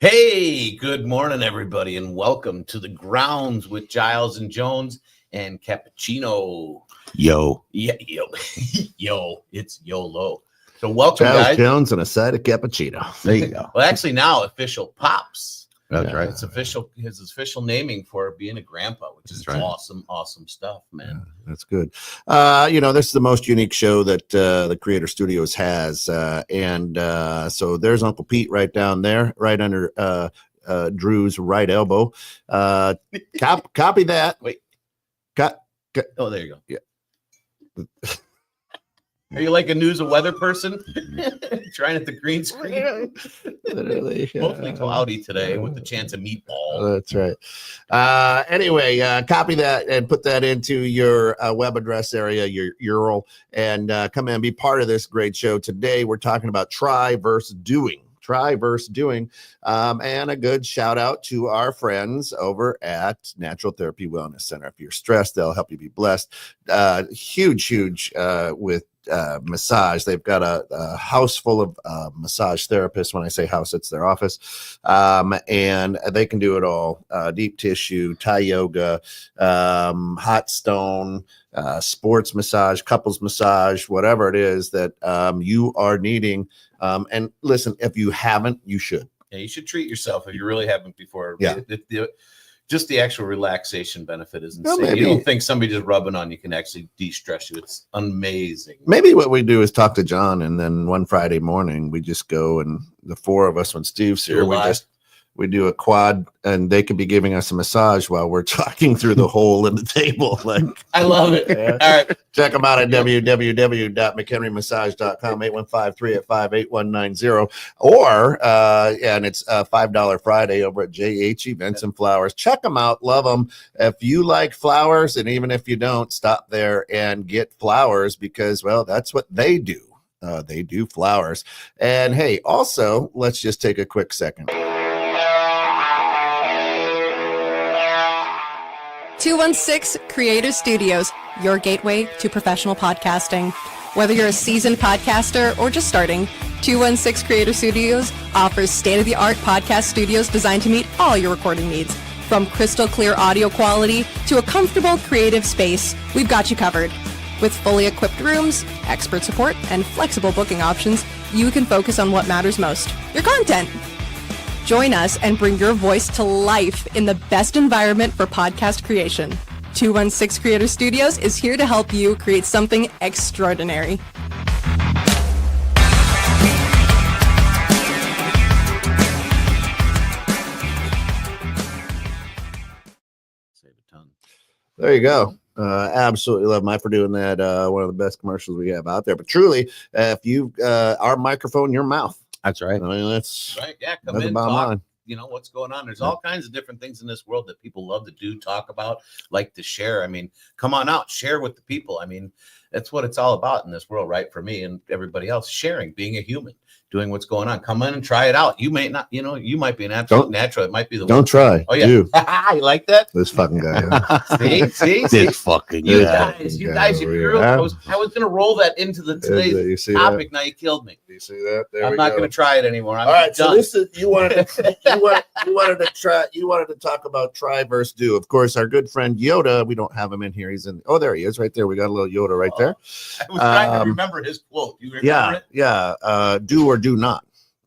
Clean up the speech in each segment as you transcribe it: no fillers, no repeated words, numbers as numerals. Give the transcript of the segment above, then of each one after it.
Hey, good morning, everybody, and welcome to the grounds with Giles and Jones and Cappuccino. Yo. Yeah, yo, yo, it's YOLO. So welcome, Giles guys. Jones and a side of cappuccino. There you go. Well, actually, now official Pops. That's right. It's official. His official naming for being a grandpa, which is right. awesome stuff, man. Yeah, that's good. This is the most unique show that the Creator Studios has, and so there's Uncle Pete right down there, right under Drew's right elbow. Copy that. Wait. Oh, there you go. Yeah. Are you like a news and weather person? Trying at the green screen? Literally. Mostly cloudy today with the chance of meatball. That's right. Anyway, copy that and put that into your web address area, your URL, and come in and be part of this great show. Today, we're talking about try versus doing. And a good shout out to our friends over at Natural Therapy Wellness Center. If you're stressed, they'll help you be blessed. Huge with massage. They've got a house full of massage therapists. When I say house, it's their office. And they can do it all. Deep tissue, Thai yoga, hot stone, sports massage, couples massage, whatever it is that you are needing. And listen, if you haven't, you should. Yeah, you should treat yourself if you really haven't before. Yeah. Just the actual relaxation benefit is Well, insane. maybe. You don't think somebody just rubbing on you can actually de-stress you. It's amazing. Maybe what we do is talk to John, and then one Friday morning we just go, and the four of us, when Steve's here, we do a quad, and they could be giving us a massage while we're talking through the hole in the table. Like, I love it. Yeah. All right. Check them out at www.mchenrymassage.com, 815-385-8190. Or, and it's $5 Friday over at JH Events and Flowers. Check them out. Love them. If you like flowers, and even if you don't, stop there and get flowers because, well, that's what they do. They do flowers. And hey, also, let's just take a quick second. 216 Creator Studios, your gateway to professional podcasting. Whether you're a seasoned podcaster or just starting, 216 Creator Studios offers state-of-the-art podcast studios designed to meet all your recording needs. From crystal clear audio quality to a comfortable creative space, we've got you covered. With fully equipped rooms, expert support, and flexible booking options, you can focus on what matters most, your content. Join us and bring your voice to life in the best environment for podcast creation. 216 Creator Studios is here to help you create something extraordinary. Save a ton. There you go. Absolutely love Mike for doing that. One of the best commercials we have out there. But truly, if you our microphone, your mouth. That's right. I mean, that's Right. Yeah. Come that's in, the bottom talk. line. You know what's going on. There's all kinds of different things in this world that people love to do, talk about, like to share. I mean, come on out, share with the people. I mean, that's what it's all about in this world, right? For me and everybody else, sharing, being a human, doing what's going on. Come in and try it out. You may not, you might be an absolute natural. It might be the Don't try. Oh yeah. You like that? this fucking guy. See? This fucking You guy. guys, Yeah. I was gonna roll that into the today's You see topic. Now you killed me. that? You see that? There I'm we not go. gonna try it anymore. I'm All right, done. so this is you wanted to talk about try versus do. Of course, our good friend Yoda. We don't have him in here. He's in. Oh, there he is, right there. We got a little Yoda right there. I was trying to remember his quote. You remember it? Yeah. Do or do not.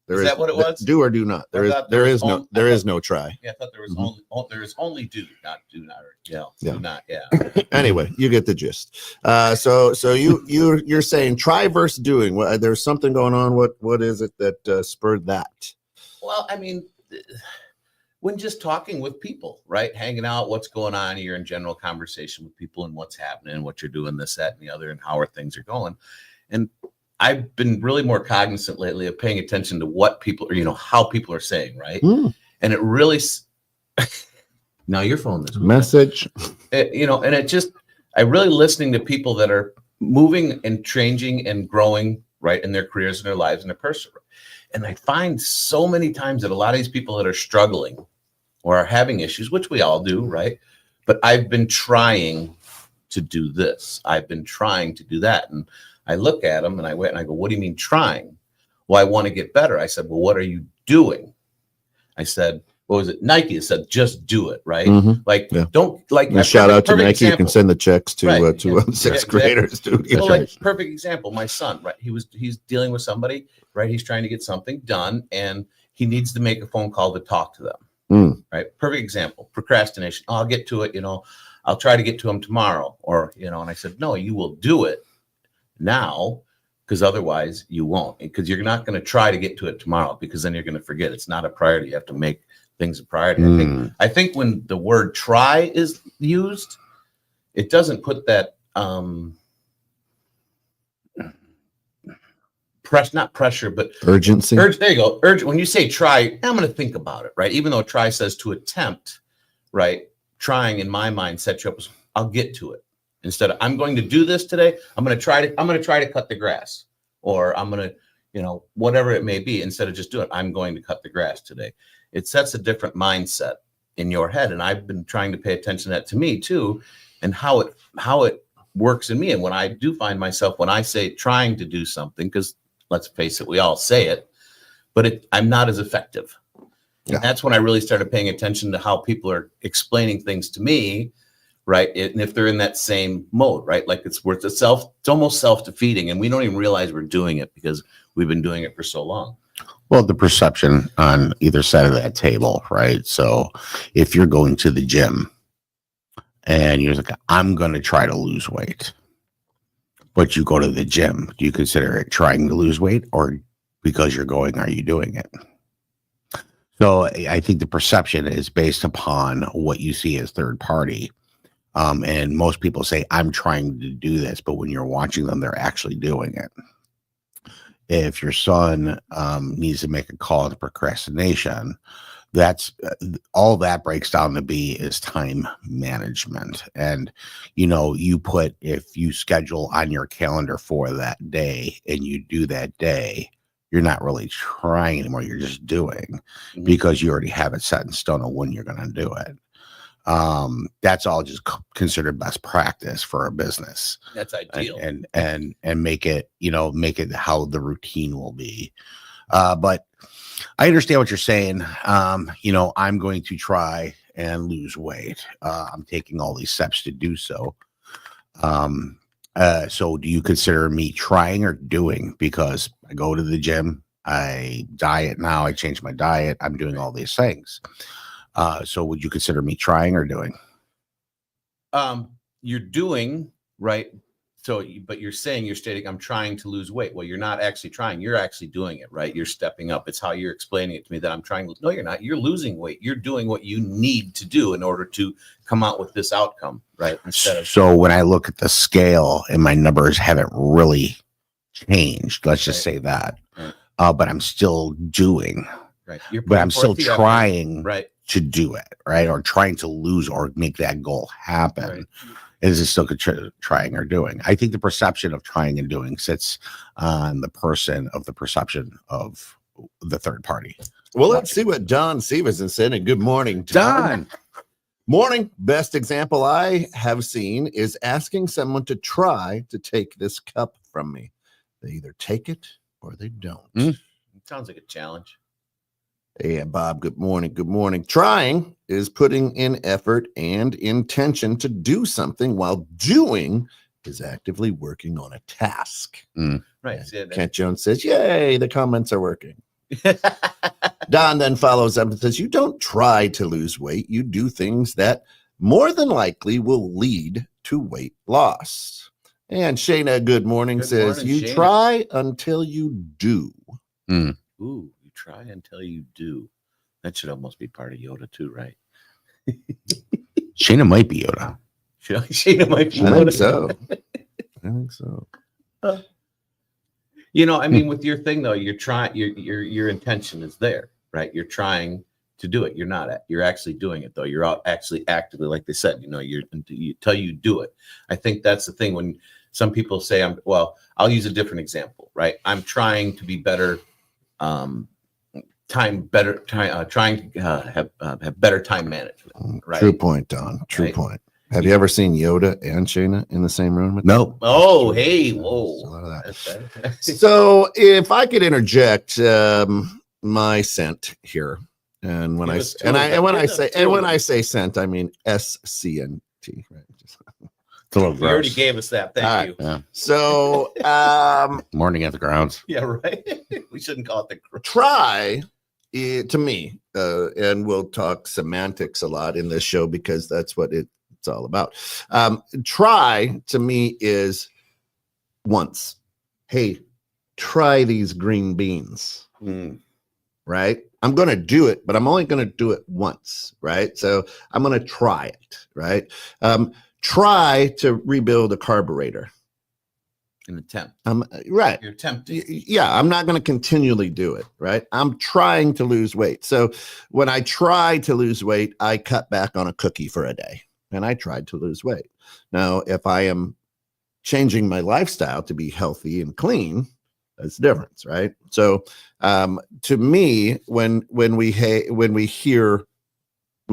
There Is that what it was? Do or do not. There I is thought there there is was no only- there I is thought- no try. Yeah, I thought there was Mhm. only do not, or Yeah. do not. Yeah. Anyway, you get the gist. So you're saying try versus doing. There's something going on. What is it that spurred that? Well, I mean, when just talking with people, right? Hanging out, what's going on, you're in general conversation with people and what's happening, what you're doing, this, that, and the other, and how are things are going. And I've been really more cognizant lately of paying attention to what people are, how people are saying, right? And it really, now your phone this week. Message. And it just, I'm really listening to people that are moving and changing and growing, right, in their careers and their lives and their personal. And I find so many times that a lot of these people that are struggling or are having issues, which we all do, right? But I've been trying to do this. I've been trying to do that. And I look at them and I went and I go, what do you mean trying? Well, I want to get better. I said, well, what are you doing? I said, what was it? Nike said, just do it, right? Like, Yeah. don't like. And shout out to perfect Nike. You can example. send the checks to Right. 216 Exactly. Creator Studios. Well, like perfect example, my son, right? He's dealing with somebody, right? He's trying to get something done and he needs to make a phone call to talk to them. Right? Perfect example. Procrastination. Oh, I'll get to it, I'll try to get to him tomorrow. Or, and I said, no, you will do it now, because otherwise you won't. Because you're not going to try to get to it tomorrow, because then you're going to forget. It's not a priority. You have to make things a priority. I think when the word try is used, it doesn't put that not pressure, but Urgency. there you go. Urgent. When you say try, I'm going to think about it, right? Even though try says to attempt, right? Trying in my mind sets you up as I'll get to it. Instead of I'm going to do this today, I'm going to try to cut the grass, or I'm going to, whatever it may be. Instead of just doing it, I'm going to cut the grass today. It sets a different mindset in your head, and I've been trying to pay attention to that to me too, and how it works in me. And when I do find myself, when I say trying to do something, because let's face it, we all say it, but I'm not as effective. Yeah. And that's when I really started paying attention to how people are explaining things to me, right? And if they're in that same mode, right? Like it's almost self-defeating, and we don't even realize we're doing it because we've been doing it for so long. Well, the perception on either side of that table, right? So if you're going to the gym and you're like, I'm going to try to lose weight, but you go to the gym, do you consider it trying to lose weight, or because you're going, are you doing it? So I think the perception is based upon what you see as third party. And most people say, I'm trying to do this, but when you're watching them, they're actually doing it. If your son needs to make a call to procrastination, that's all that breaks down to be is time management. And, if you schedule on your calendar for that day and you do that day, you're not really trying anymore. You're just doing because you already have it set in stone on when you're going to do it. That's all just considered best practice for a business. That's ideal. And make it how the routine will be. But I understand what you're saying. I'm going to try and lose weight. I'm taking all these steps to do so. So do you consider me trying or doing? Because I go to the gym, I diet now, I change my diet, I'm doing all these things. So would you consider me trying or doing? You're doing right. So, but you're stating I'm trying to lose weight. Well, you're not actually trying. You're actually doing it, right? You're stepping up. It's how you're explaining it to me that I'm trying. No, you're not. You're losing weight. You're doing what you need to do in order to come out with this outcome, right? So when I look at the scale and my numbers haven't really changed, let's just say that, but I'm still doing, right? But I'm still trying, right, to do it, right? Or trying to lose or make that goal happen. Right. Is it still trying or doing? I think the perception of trying and doing sits on the person of the perception of the third party. Well, let's see what Don Stevenson said. And good morning, Don. Morning. Best example I have seen is asking someone to try to take this cup from me. They either take it or they don't. It sounds like a challenge. Hey, Bob, good morning. Good morning. Trying is putting in effort and intention to do something, while doing is actively working on a task. Right. Kent Jones says, yay, the comments are working. Don then follows up and says, you don't try to lose weight. You do things that more than likely will lead to weight loss. And Shayna, good morning, Good says, morning, you Shayna. try until you do. Ooh, you try until you do. That should almost be part of Yoda too, right? Shayna might be Yoda. Shayna might be I think Yoda. so. I think so. You know, I mean, with your thing though, you're trying. Your intention is there, right? You're trying to do it. You're not. You're actually doing it though. You're out actually actively, like they said. You know, you till you do it. I think that's the thing. When some people say, I'll use a different example, right? I'm trying to be better. Trying to have better time management, right? True point, Don. True Right. point. Have you ever seen Yoda and Shayna in the same room? No. Oh, hey, There's a whoa. lot of that. That's- So if I could interject my scent here, and when Give I us two and of I them. and when Give I us say two and of when them. I say scent, I mean SCNT. Right? It's a little You already gross. gave us that. Thank All right. you. Yeah. So Morning at the grounds. Yeah, right. We shouldn't call it the. try to me, and we'll talk semantics a lot in this show because that's what it's all about. Try to me is once. Hey, try these green beans. Right? I'm going to do it, but I'm only going to do it once, right? So I'm going to try it, right? Try to rebuild a carburetor. An attempt. Right. You're attempting. Yeah, I'm not going to continually do it, right? I'm trying to lose weight. So when I try to lose weight, I cut back on a cookie for a day, and I tried to lose weight. Now, if I am changing my lifestyle to be healthy and clean, that's the difference, right? So to me, when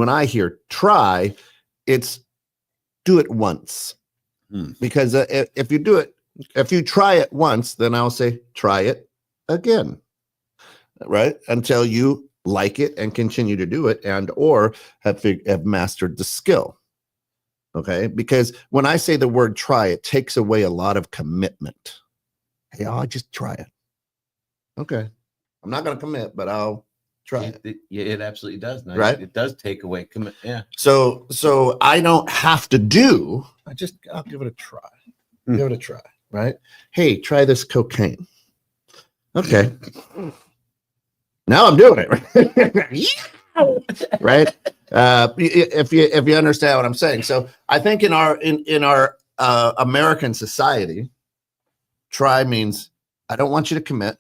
I hear try, it's do it once. Because if you try it once, then I'll say try it again, right? Until you like it and continue to do it, and or have mastered the skill. Okay, because when I say the word try, it takes away a lot of commitment. Hey, I'll just try it. Okay, I'm not going to commit, but I'll try it. It absolutely does. No, Right? It does take away. Yeah. So I don't have to do. I'll give it a try. Give it a try. Right? Hey, try this cocaine. Okay. Now I'm doing it. Right? If you understand what I'm saying. So I think in our American society, try means I don't want you to commit.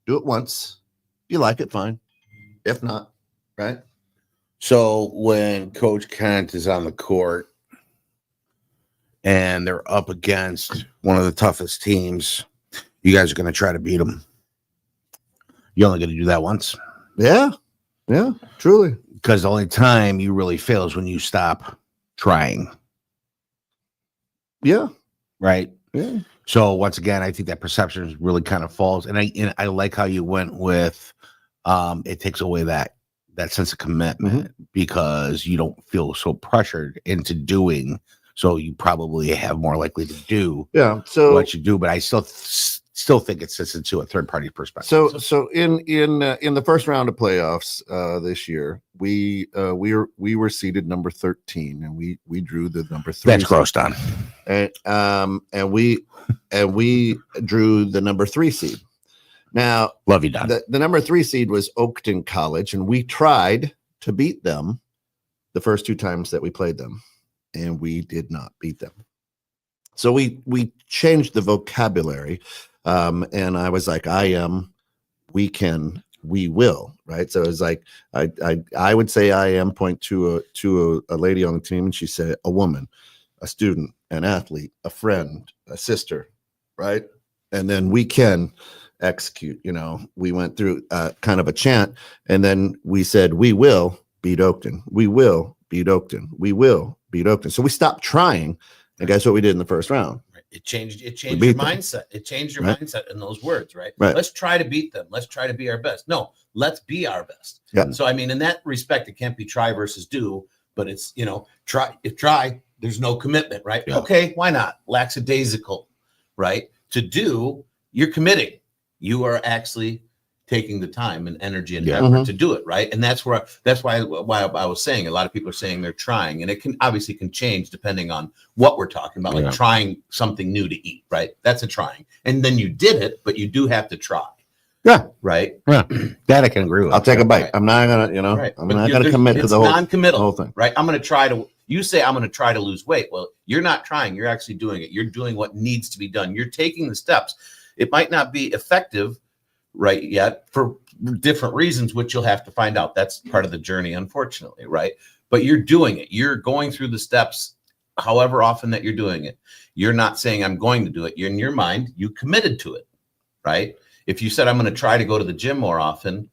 Do it once. If you like it, fine. If not, right? So when Coach Kent is on the court and they're up against one of the toughest teams, you guys are going to try to beat them. You're only going to do that once. Yeah. Yeah. Truly. Because the only time you really fail is when you stop trying. Yeah. Right. Yeah. So once again, I think that perception is really kind of false. And I like how you went with it takes away that sense of commitment because you don't feel so pressured into doing. So you probably have more likely to do what you do. But I still think it sits into a third party perspective. So in the first round of playoffs this year, we were seeded number 13, and we drew the number 3. That's gross, Don. And we drew the number 3 seed. Now, Love you, Don. the number 3 seed was Oakton College, and we tried to beat them the first 2 times that we played them, and we did not beat them. So we changed the vocabulary, and I was like, we can, we will, right? So it was like I would say I am, point to a lady on the team, and she said a woman, a student, an athlete, a friend, a sister, right? And then we can execute. We went through kind of a chant, and then we said we will beat Oakton. We will beat Oakton. We will beat Oakton. So we stopped trying, and guess what we did in the first round? It changed your beat them. mindset. It changed your Right. mindset in those words, right? Right. Let's try to beat them. Let's try to be our best. No, let's be our best. Yeah. So I mean, in that respect, it can't be try versus do, but it's try. There's no commitment, right? Yeah. Okay, why not? Lackadaisical, right? To do, you're committing. You are actually taking the time and energy and Yeah. effort to do it, right? And that's why I was saying a lot of people are saying they're trying, and it can obviously change depending on what we're talking about, like Yeah. trying something new to eat, right? That's a trying. And then you did it, but you do have to try. Yeah. Right. Yeah. That I can agree with. I'll take a bite. Right. I'm not gonna, Right. I'm But not you- gonna there's- commit to it's the whole non-committal, thing. right? You say I'm going to try to lose weight. Well, you're not trying. You're actually doing it. You're doing what needs to be done. You're taking the steps. It might not be effective right yet for different reasons, which you'll have to find out. That's part of the journey, unfortunately, right? But you're doing it. You're going through the steps however often that you're doing it. You're not saying I'm going to do it. You're in your mind, you committed to it, right? If you said I'm going to try to go to the gym more often,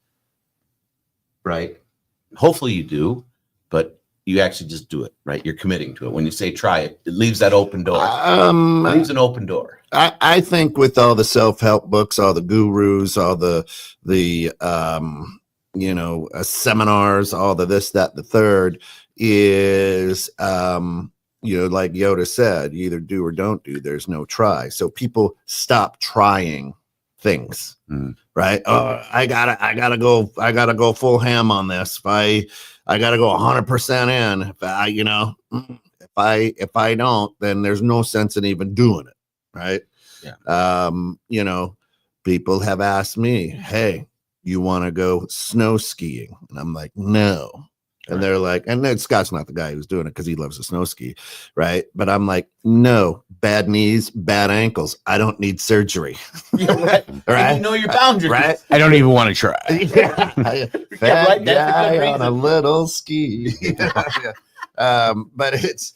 right? Hopefully you do, but you actually just do it, right? You're committing to it. When you say try it, it leaves that open door. It leaves an open door. I think with all the self-help books, all the gurus, all the seminars, all the this, that, the third is like Yoda said, you either do or don't do. There's no try. So people stop trying things, right? Oh, I gotta go full ham on this. I gotta go 100% in. If I don't, then there's no sense in even doing it, right? Yeah. People have asked me, hey, you want to go snow skiing? And I'm like, no. And they're like, and then Scott's not the guy who's doing it because he loves to snow ski, right? But I'm like, no, bad knees, bad ankles. I don't need surgery. Yeah, right. Right? And you know your boundaries. Right? I don't even want to try. Yeah. right, Fat that's a good guy on a reason. little ski. But it's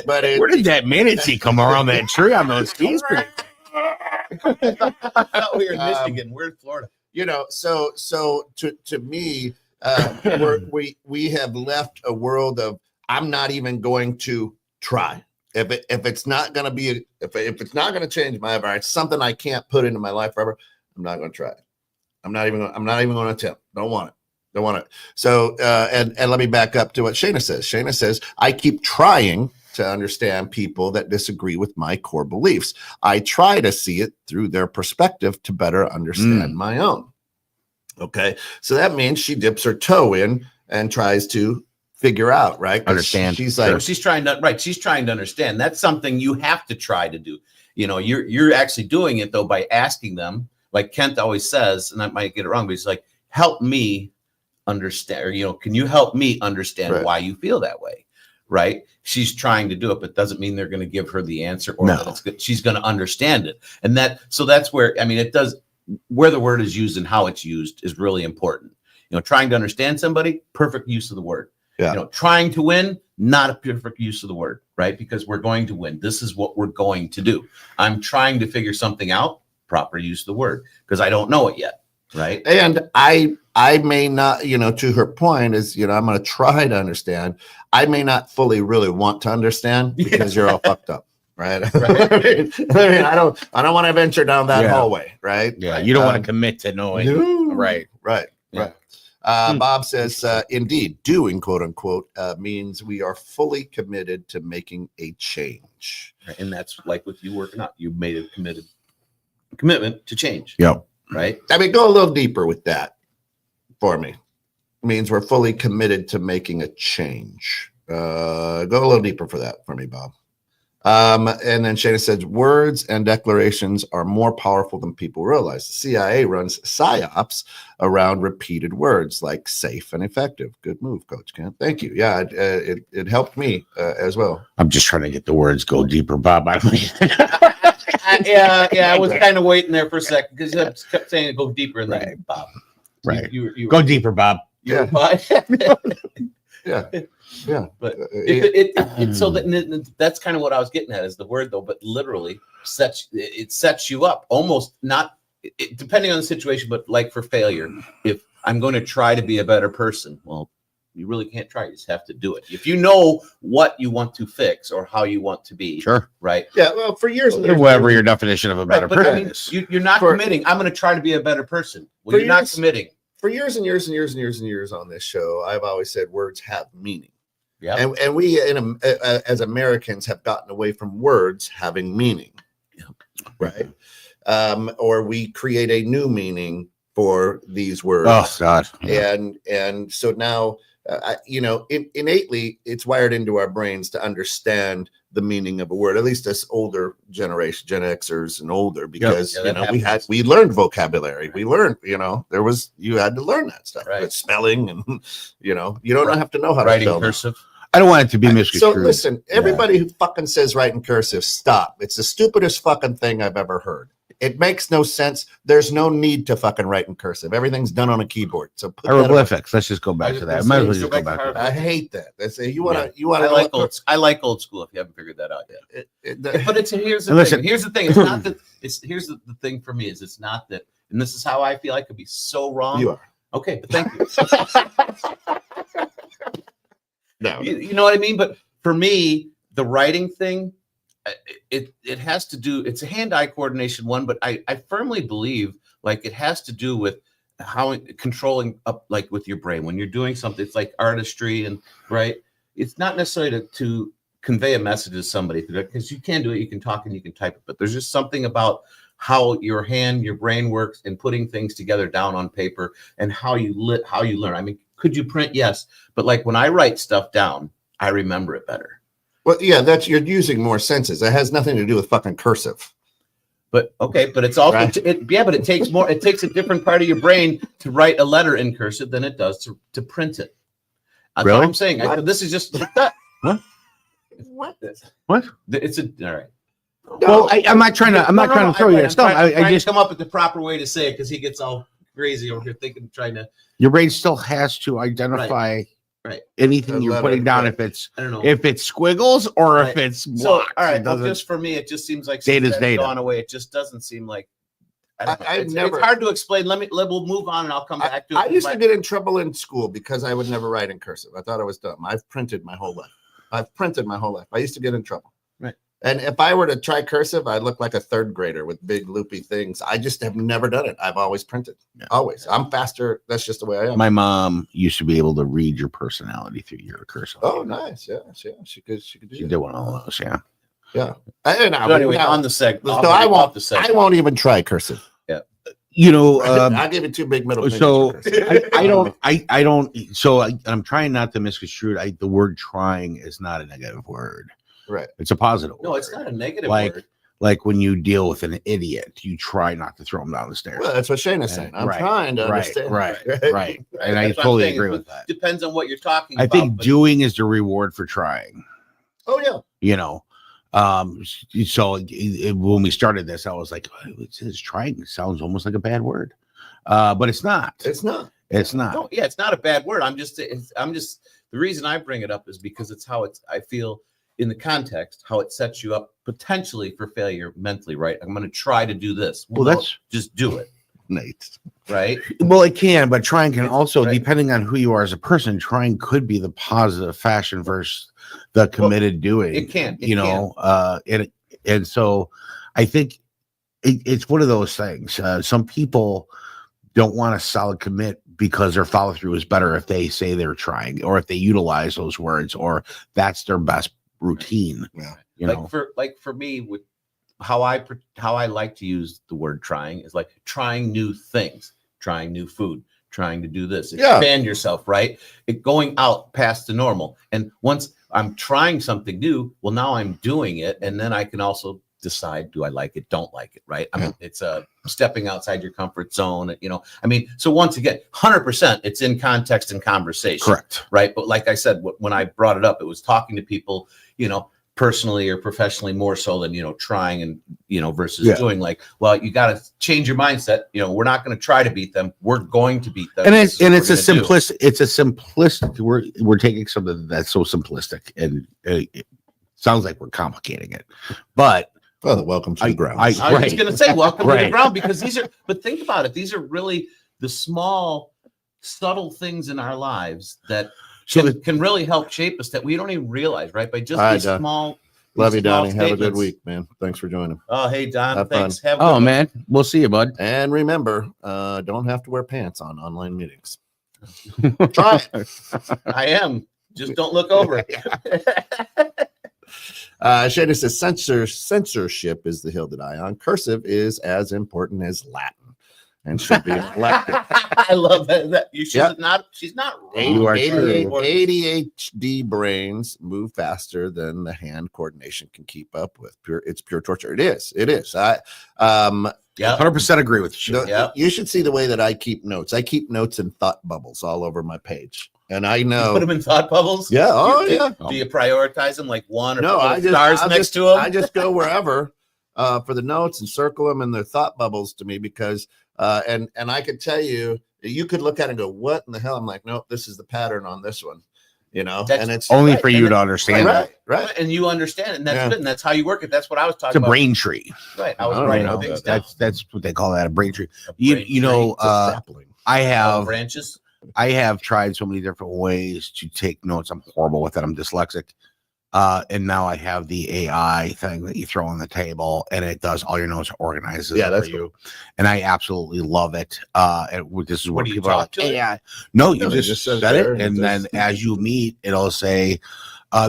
Where did that manatee come around that tree on those skis? I thought we were in Um, Michigan. We're in Florida. so to me, we have left a world of I'm not even going to try. If it's not going to be if it's not going to change my environment, it's something I can't put into my life forever. I'm not going to try it. I'm not even going to attempt. Don't want it. So and let me back up to what Shayna says. Shayna says I keep trying to understand people that disagree with my core beliefs. I try to see it through their perspective to better understand my own. Okay. So that means she dips her toe in and tries to figure out, right? 'Cause Understand. She's So like, she's trying to understand. That's something you have to try to do. You're actually doing it though by asking them, like Kent always says, and I might get it wrong, but he's like, help me understand, or can you help me understand Right. why you feel that way? Right? She's trying to do it, but doesn't mean they're going to give her the answer or No. that it's good. She's going to understand it. And that's where, it does, where the word is used and how it's used is really important. Trying to understand somebody, perfect use of the word. Yeah. Trying to win, not a perfect use of the word, right? Because we're going to win. This is what we're going to do. I'm trying to figure something out, proper use of the word, because I don't know it yet, right? and I may not, to her point is, I'm going to try to understand. I may not fully really want to understand because you're all fucked up. Right. Right. I don't want to venture down that Yeah. hallway. Right. Yeah, you don't want to commit to knowing. No. Right. Right. Yeah. Right. Bob says, indeed, doing quote unquote means we are fully committed to making a change. And that's like with you working out. You made a commitment to change. Yep. Right. I mean, go a little deeper with that for me. It means we're fully committed to making a change. Go a little deeper for that for me, Bob. And then Shana says, words and declarations are more powerful than people realize. The CIA runs psyops around repeated words like safe and effective. Good move, Coach Kent. Thank you. Yeah, it helped me as well. I'm just trying to get the words go deeper, Bob. I was kind of waiting there for a second because I kept saying go deeper and then Right. Bob. Right. You Go deeper, Bob. you Yeah. Yeah. But It- it's so that's kind of what I was getting at is the word though, but literally sets you up almost not depending on the situation, but like for failure. If I'm going to try to be a better person, well, you really can't try. You just have to do it. If you know what you want to fix or how you want to be, Sure. right? yeah. Well, for years and years, Whatever your definition of a better Right, but I mean, person is. you're not For- committing. I'm going to try to be a better person. Well, For you're not years- committing. for years and years and years and years and years on this show, I've always said words have meaning. Yeah. And we as Americans have gotten away from words having meaning, right? Or we create a new meaning for these words. Oh God. And so now innately it's wired into our brains to understand the meaning of a word, at least us older generation, Gen Xers and older, because Yeah, that we learned vocabulary. We learned, you had to learn that stuff, Right. but spelling, and you don't have to know how to Writing spell now. cursive. I don't want it to be So misconstrued. listen, everybody who fucking says write in cursive, stop. It's the stupidest fucking thing I've ever heard. It makes no sense. There's no need to fucking write in cursive. Everything's done on a keyboard. So put that away. Hieroglyphics. Let's just go back to that. Might as well just go back to that. I hate that. That's you Yeah. want to I like old school. If you haven't figured that out yet. But here's the And listen- thing. Here's the thing. It's not that. Here's the thing for me is it's not that. And this is how I feel. I could be so wrong. You are. Okay, but thank you. No. You know what I mean? But for me, the writing thing, it has to do. It's a hand-eye coordination one, but I firmly believe like it has to do with how controlling up like with your brain when you're doing something. It's like artistry and right. It's not necessarily to convey a message to somebody because you can do it. You can talk and you can type it, but there's just something about how your brain works in putting things together down on paper and how you learn. I mean, could you print? Yes. But like when I write stuff down, I remember it better. Well, yeah, you're using more senses. That has nothing to do with fucking cursive. But okay, but it's also Right. but it takes more. It takes a different part of your brain to write a letter in cursive than it does to print it. That's Really? what I'm saying. This is just that. What? What? It's all right. Well, I'm not trying to. I'm not trying to throw you a stone. I'm trying I just to come up with the proper way to say it because he gets all crazy over here trying to. your brain still has to identify Right. anything The you're letter, putting down. right. If I don't know. it's squiggles or Right. if it's blocks. So all right, It well, doesn't- just for me, it just seems like Data's since that's data. gone away. It just doesn't seem like. I don't know. I've It's never- hard to explain. We'll move on and I'll come back to it. I used to get in trouble in school because I would never write in cursive. I thought I was dumb. I've printed my whole life. I used to get in trouble. Right. And if I were to try cursive, I'd look like a third grader with big loopy things. I just have never done it. I've always printed. Yeah. Always. I'm faster. That's just the way I am. My mom used to be able to read your personality through your cursive. Oh, nice. Yeah. She could She do did one of those. Yeah. that. And So anyway, on the segment. so I won't even try cursive. You know, I'll give you two big middle fingers. so for cursive. I don't. So I'm trying not to misconstrue it. The word "trying" is not a negative word. Right. It's a positive. No, word. it's not a negative Like- word. Like when you deal with an idiot, you try not to throw him down the stairs. Well, that's what Shane is saying. I'm Right, trying to right, understand. right. And I That's what I'm totally saying, agree it with that. Depends on what you're talking I about. think but- doing is the reward for trying. Oh, yeah. You know, so when we started this, I was like, it says trying sounds almost like a bad word, but it's not. It's not. It's not. No, yeah, it's not a bad word. I'm just the reason I bring it up is because it's how I feel in the context, how it sets you up potentially for failure mentally, right? I'm going to try to do this. Well, No, that's just do it, Nate. right? well, it can, but trying can also, Right. depending on who you are as a person, trying could be the positive fashion versus the committed doing. It can, it you know, and so I think it's one of those things. Some people don't want a solid commit because their follow through is better if they say they're trying or if they utilize those words or that's their best routine. Yeah. You know, Like for me, with how I like to use the word trying is like trying new things, trying new food, trying to do this, Yeah. expand yourself, right? Going out past the normal. And once I'm trying something new, well, now I'm doing it. And then I can also decide, do I like it? Don't like it, right? I mean, it's stepping outside your comfort zone, you know, I mean, so once again, 100% it's in context and conversation. correct. Right. But like I said, when I brought it up, it was talking to people, you know, personally or professionally more so than, you know, trying and, you know, versus Yeah. doing like, well, you got to change your mindset. You know, we're not going to try to beat them. We're going to beat them. And This it's is what it's a we're gonna do. simplistic. It's a simplistic. We're taking something that's so simplistic, and it sounds like we're complicating it. But Well, welcome to the ground. I was Right. just going to say, welcome to the Right. ground, because but think about it. These are really the small, subtle things in our lives that so can really help shape us that we don't even realize, right? By just All right, these Don. small. Love these you, small Donnie. Have a good statements. week, man. Thanks for joining. Oh, hey, Don. Have fun. Thanks. Have a good oh one. man, we'll see you, bud. And remember, don't have to wear pants on online meetings. Try it. I am. Just don't look over. Shana says censorship is the hill to die on. Cursive is as important as Latin. and should be elected. I love that. She's Yep. not. She's not wrong. You are true. ADHD brains move faster than the hand coordination can keep up with. It's pure torture. It is. Yeah. 100% agree with you. Yeah. You should see the way that I keep notes. I keep notes in thought bubbles all over my page, and I know. Put them in thought bubbles. Yeah. Oh, Do- yeah. Do you prioritize them like one or No, put I little just stars next to them? I just go wherever for the notes and circle them in their thought bubbles to me because and I could tell you could look at it and go, what in the hell? I'm like, nope, this is the pattern on this one, That's and it's Only Right, for and you then- to understand right, that. right. And you understand it, and that's Yeah. good, and that's how you work it. That's what I was It's talking a about. brain tree. Right. I was I don't writing know. things down. That's what they call that, a brain tree. A You brain you know, It's a sapling. I have branches. I have tried so many different ways to take notes. I'm horrible with it. I'm dyslexic. And now I have the AI thing that you throw on the table and it does all your notes, organizes Yeah, it that's for you. And I absolutely love it. This is What where do you people are talk like, to it? AI. No, you No, it just just says set there it. and And then just- as you meet, it'll say,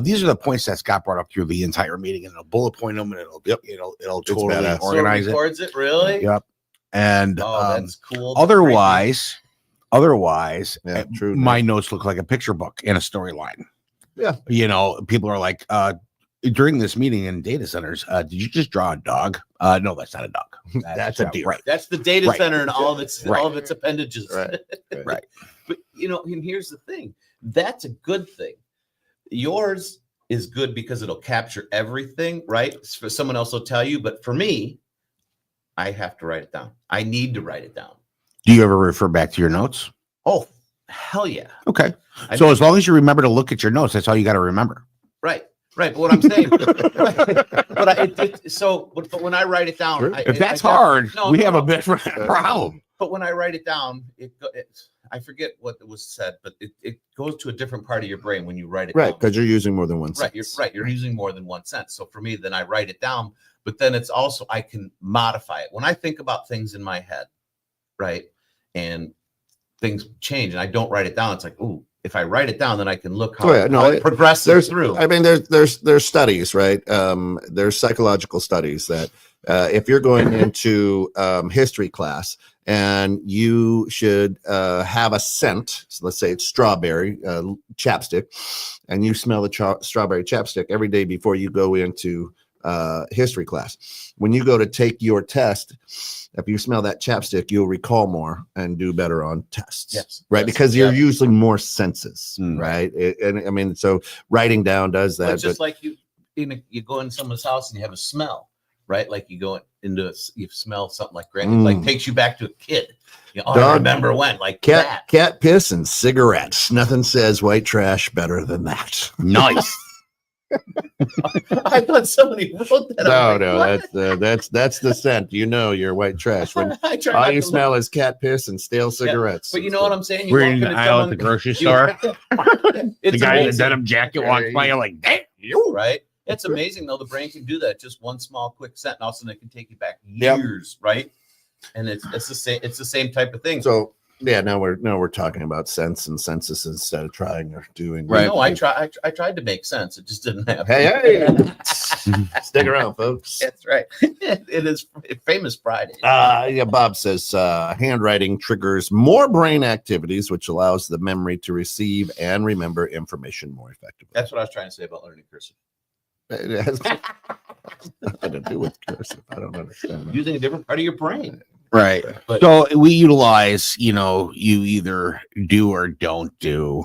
these are the points that Scott brought up through the entire meeting, and it'll bullet point them and it'll It's totally badass. So it organize it. records it really. Yep. And Oh, that's cool. otherwise, Yeah, true. my notes look like a picture book in a storyline. Yeah. People are like, during this meeting in data centers, did you just draw a dog? No, that's not a dog. That's a deer. Right. That's the data Right. center and all of its Right. all of its appendages. Right. Right. But and here's the thing. That's a good thing. Yours is good because it'll capture everything, right? For someone else will tell you, but for me, I have to write it down. I need to write it down. Do you ever refer back to your notes? Oh, hell yeah. Okay. I So mean- as long as you remember to look at your notes, that's all you got to remember. Right. But what I'm saying, but when I write it down, Sure. If that's hard, No, we no, have no. a bit of a problem. But when I write it down, I forget what was said, but it goes to a different part of your brain when you write it Right, down. because you're using more than one Right, sentence. you're using more than one sense. So for me, then I write it down, but then it's also I can modify it. When I think about things in my head, right, and things change and I don't write it down, it's like, ooh, if I write it down, then I can look how, Oh, yeah, no, how it progresses through. I mean, there's studies, right? There's psychological studies that if you're going into history class and you should have a scent, so let's say it's strawberry chapstick, and you smell the strawberry chapstick every day before you go into history class. When you go to take your test, if you smell that chapstick, you'll recall more and do better on tests. Yes. Right. Yes. Because you're Yeah. using more senses. Mm. Right. And I mean, so writing down does But that. just like you go in someone's house and you have a smell, right? Like you go into you smell something like great, Mm. like takes you back to a kid. I Dog- remember when, like that. cat piss and cigarettes. Nothing says white trash better than that. Nice. I thought somebody wrote that. I'm No, like, no, what? that's the scent. You know, you're white trash when I try all not you to smell look, is cat piss and stale cigarettes. but you know what I'm saying? You We're walk in the into aisle at someone- the grocery you- store. it's The guy in the amazing, denim jacket walks by, you're like, damn, you. right? It's amazing though. The brain can do that. Just one small, quick set, and all of a sudden it can take you back Yep. years, right? And it's the same. It's the same type of thing. So yeah, now we're talking about sense and census instead of trying or doing. Right. No, I tried to make sense. It just didn't happen. Hey, stick around, folks. That's right. It is famous Friday. Yeah, Bob says handwriting triggers more brain activities, which allows the memory to receive and remember information more effectively. That's what I was trying to say about learning cursive. It has nothing to do with cursive. I don't understand. that. Using a different part of your brain. Right. But- So we utilize, you either do or don't do.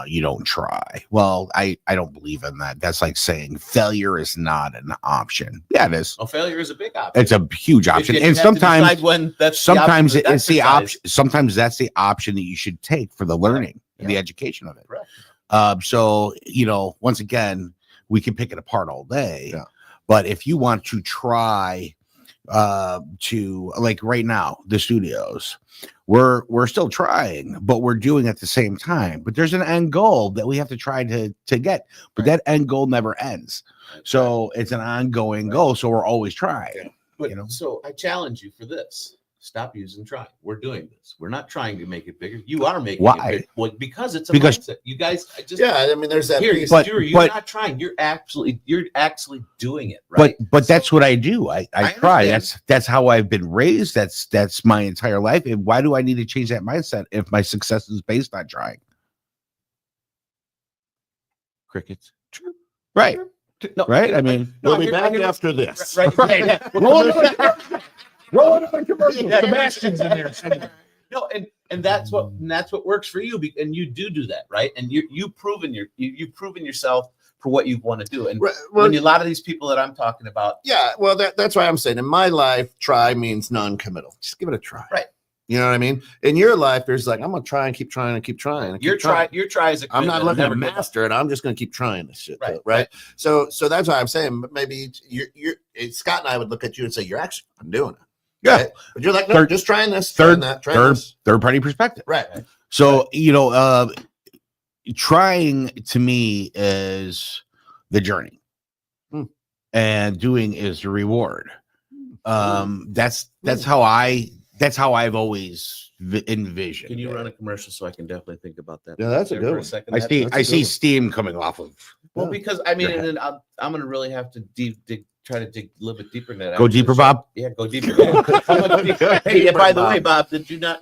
You don't try. Well, I don't believe in that. That's like saying failure is not an option. Yeah, it is. Well, failure is a big option. It's a huge option. You And have to sometimes decide when that's sometimes the option it's the exercise. option. Sometimes that's the option that you should take for the learning and the Yeah. education of it. Correct. So once again, we can pick it apart all day. Yeah. But if you want to try to, like right now, the studios, we're still trying, but we're doing at the same time. But there's an end goal that we have to try to get, but that end goal never ends. So it's an ongoing goal. So we're always trying. But you know? so I challenge you for this. Stop using trying. We're doing this. We're not trying to make it bigger. You are making Why? it bigger. Well, because it's a Because- mindset. You guys, I just Yeah, I mean, there's that here, piece. But- you're but- not trying. You're actually doing it, right? But that's what I do. I try. understand. That's how I've been raised. That's my entire life. And why do I need to change that mindset if my success is based on trying? crickets. True. Right. No, Right? I mean, no, We'll be I hear- back I hear- after this. Right. Roll it on commercial. Yeah. Sebastian's in there somewhere. No, and that's what works for you, and you do that, right? And you've proven yourself for what you want to do. And Right, well, when a lot of these people that I'm talking about, yeah, well, that's why I'm saying in my life, try means non-committal. Just give it a try. Right. You know what I mean? In your life, there's like, I'm gonna try and keep trying and keep trying. And your keep trying. try is a I'm not commitment, looking never to give up. master it. I'm just going to keep trying this shit. Right, Right. So that's why I'm saying maybe Scott and I would look at you and say, I'm doing it. Yeah. Right? But you're like, no, Third- just trying this, third- trying that, trying this. Third party perspective. Right. So, trying to me is the journey, Hmm. and doing is the reward. That's how I've always envisioned. Can you it. run a commercial so I can definitely think about that? Yeah, that's a there good for one. second? I That's- see. that's a I good see one. steam coming off of. Well, Yeah. because I mean, Your and then I'm going to really have to try to dig a little bit deeper into that. Go after the deeper, show. Bob? Yeah, go deeper. How much deeper? Hey, yeah, by the way, Bob, you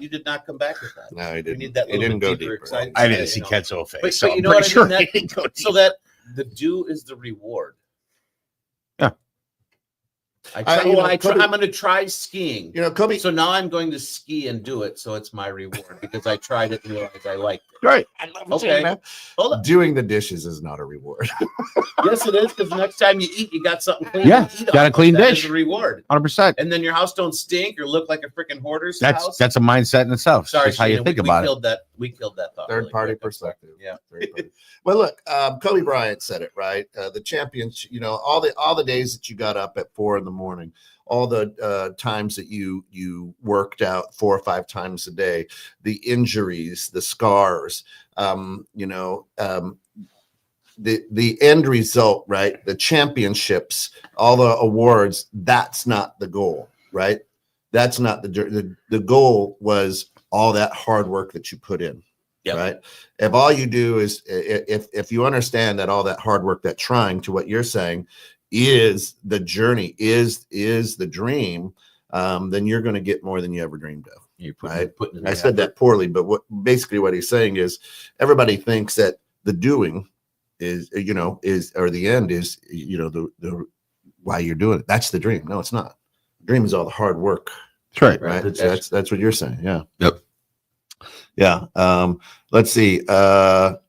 did not come back with that. No, he We didn't. need that He little didn't bit go deeper, deeper. exciting. I didn't You see know. Kenzo face, But so you I'm know what pretty I mean? sure That- he didn't go So deeper. that the do is the reward. Yeah. I I- try, you know, I'm Cody- going to try skiing. You know, Kobe. So now I'm going to ski and do it. So it's my reward because I tried it and realized I liked it. Right. I love Okay. saying that. Hold on. Doing the dishes is not a reward. Yes, it is because next time you eat, you got something clean. Yeah, to eat got a off. clean That is dish. a reward. 100%. And then your house don't stink or look like a freaking hoarder's house. That's a mindset in itself. Sorry, That's how you Sheena, think we about it. killed that. We killed that thought. Third really party quick. I'm sorry. perspective. Yeah. Third party. Well, look, Kobe Bryant said it right. The champions, all the days that you got up at 4 a.m, all the times that you worked out 4 or 5 times a day, the injuries, the scars, the end result, right? The championships, all the awards. That's not the goal, right? That's not the goal was all that hard work that you put in. Yep. Right. If all you do is if you understand that all that hard work, that trying, to what you're saying, is the journey, is the dream, then you're going to get more than you ever dreamed of. You're Right. putting I said that poorly, but what he's saying is everybody thinks that the doing is or the end is the why you're doing it. That's the dream. No, it's not. The dream is all the hard work. That's right. Right. That's- That's what you're saying. Yeah. Yep. Yeah. Let's see. Well,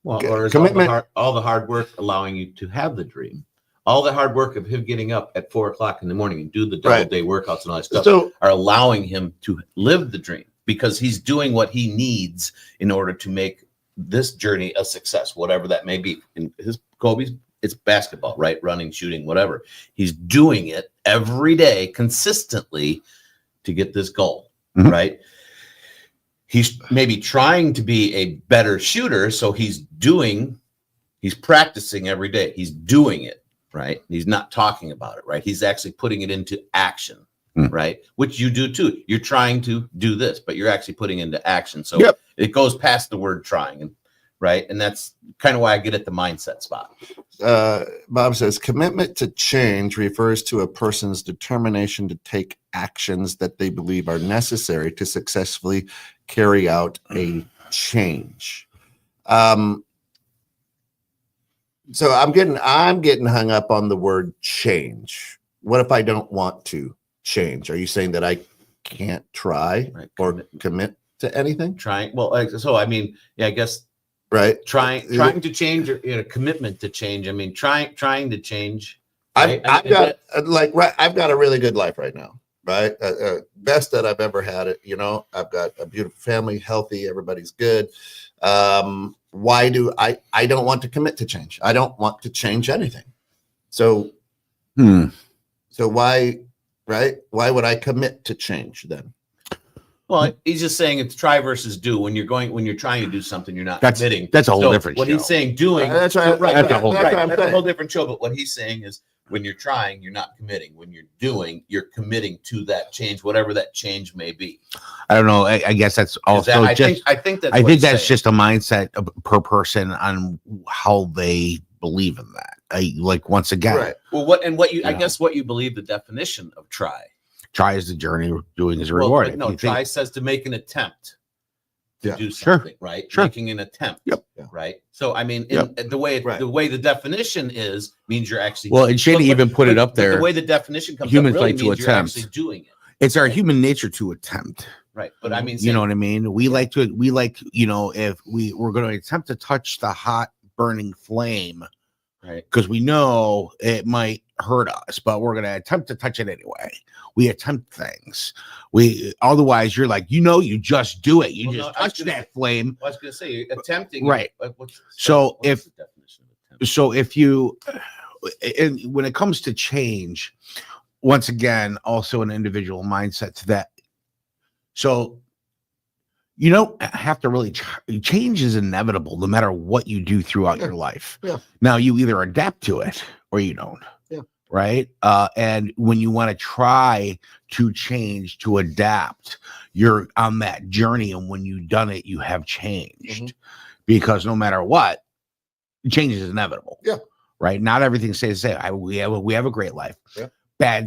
or is Commitment. all the hard work allowing you to have the dream? All the hard work of him getting up at 4 o'clock in the morning and do the double Right. day workouts and all that stuff So are allowing him to live the dream because he's doing what he needs in order to make this journey a success, whatever that may be. In Kobe's, it's basketball, right? Running, shooting, whatever. He's doing it every day consistently to get this goal, Mhm. right? He's maybe trying to be a better shooter, so he's practicing every day. He's doing it, right? He's not talking about it, right? He's actually putting it into action, Mm. right? Which you do too. You're trying to do this, but you're actually putting into action. So Yep. it goes past the word trying, and right? And that's kind of why I get at the mindset spot. Bob says commitment to change refers to a person's determination to take actions that they believe are necessary to successfully carry out a change. So I'm getting hung up on the word change. What if I don't want to change? Are you saying that I can't try Right. or commit to anything? Trying. Well, so I mean, yeah, I guess Right. trying to change or commitment to change. I mean, trying to change. I've, right? I've got I've got a really good life right now, right? Best that I've ever had it. I've got a beautiful family, healthy, everybody's good. Why do I don't want to commit to change? I don't want to change anything. So why, right? Why would I commit to change then? Well, he's just saying it's try versus do. When you're trying to do something, you're not committing. That's a whole So different what show. he's saying, doing. That's right. so, right, That's a right, whole- right, that's what I'm that's a saying. whole different show. But what he's saying is When you're trying, you're not committing. When you're doing, you're committing to that change, whatever that change may be. I don't know. I guess that's Is also that- just. I think that's. I what think it's that's saying. just a mindset per person on how they believe in that. Like once again, Right. Well, what you I Yeah. guess what you believe the definition of try. try is the journey. Doing is a Well, reward. but If no, you try think- says to make an attempt to Yeah. do Sure. something, right? Sure. Making an attempt. Yep. Yeah. Right. So I mean, Yep. the way Right. the definition is means you're actually Well, and Shady even put it up but there. the way the definition comes Humans up really like to means you're attempt. actually doing it. It's our human nature to attempt. Right. But I mean, You know what I mean? We like, if we're going to attempt to touch the hot burning flame right. because we know it might hurt us, but we're going to attempt to touch it anyway. We attempt things. Otherwise you're like, you just do it. You Well, just no, I was touch gonna that flame. I was going to say attempting. Right. What's So what's the definition of attempt? So if you, and when it comes to change, once again, also an individual mindset to that. So you don't have to really change is inevitable no matter what you do throughout your life. Yeah. Now you either adapt to it or you don't. Yeah. Right. And when you want to try to change, to adapt, you're on that journey. And when you've done it, you have changed because no matter what, change is inevitable. Yeah. Right. Not everything stays the same. We have a great life. Yeah.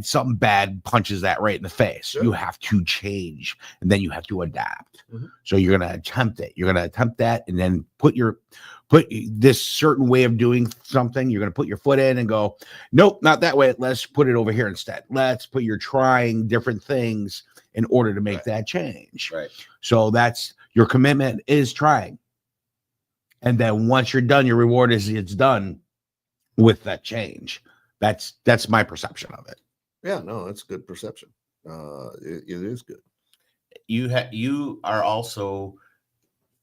Something bad punches that right in the face. Sure. You have to change and then you have to adapt. Mhm. So you're going to attempt it. You're going to attempt that and then put this certain way of doing something. You're going to put your foot in and go, nope, not that way. Let's put it over here instead. You're trying different things in order to make Right. that change. Right. So that's your commitment is trying. And then once you're done, your reward is it's done with that change. That's my perception of it. Yeah, no, that's good perception. It is good. You are also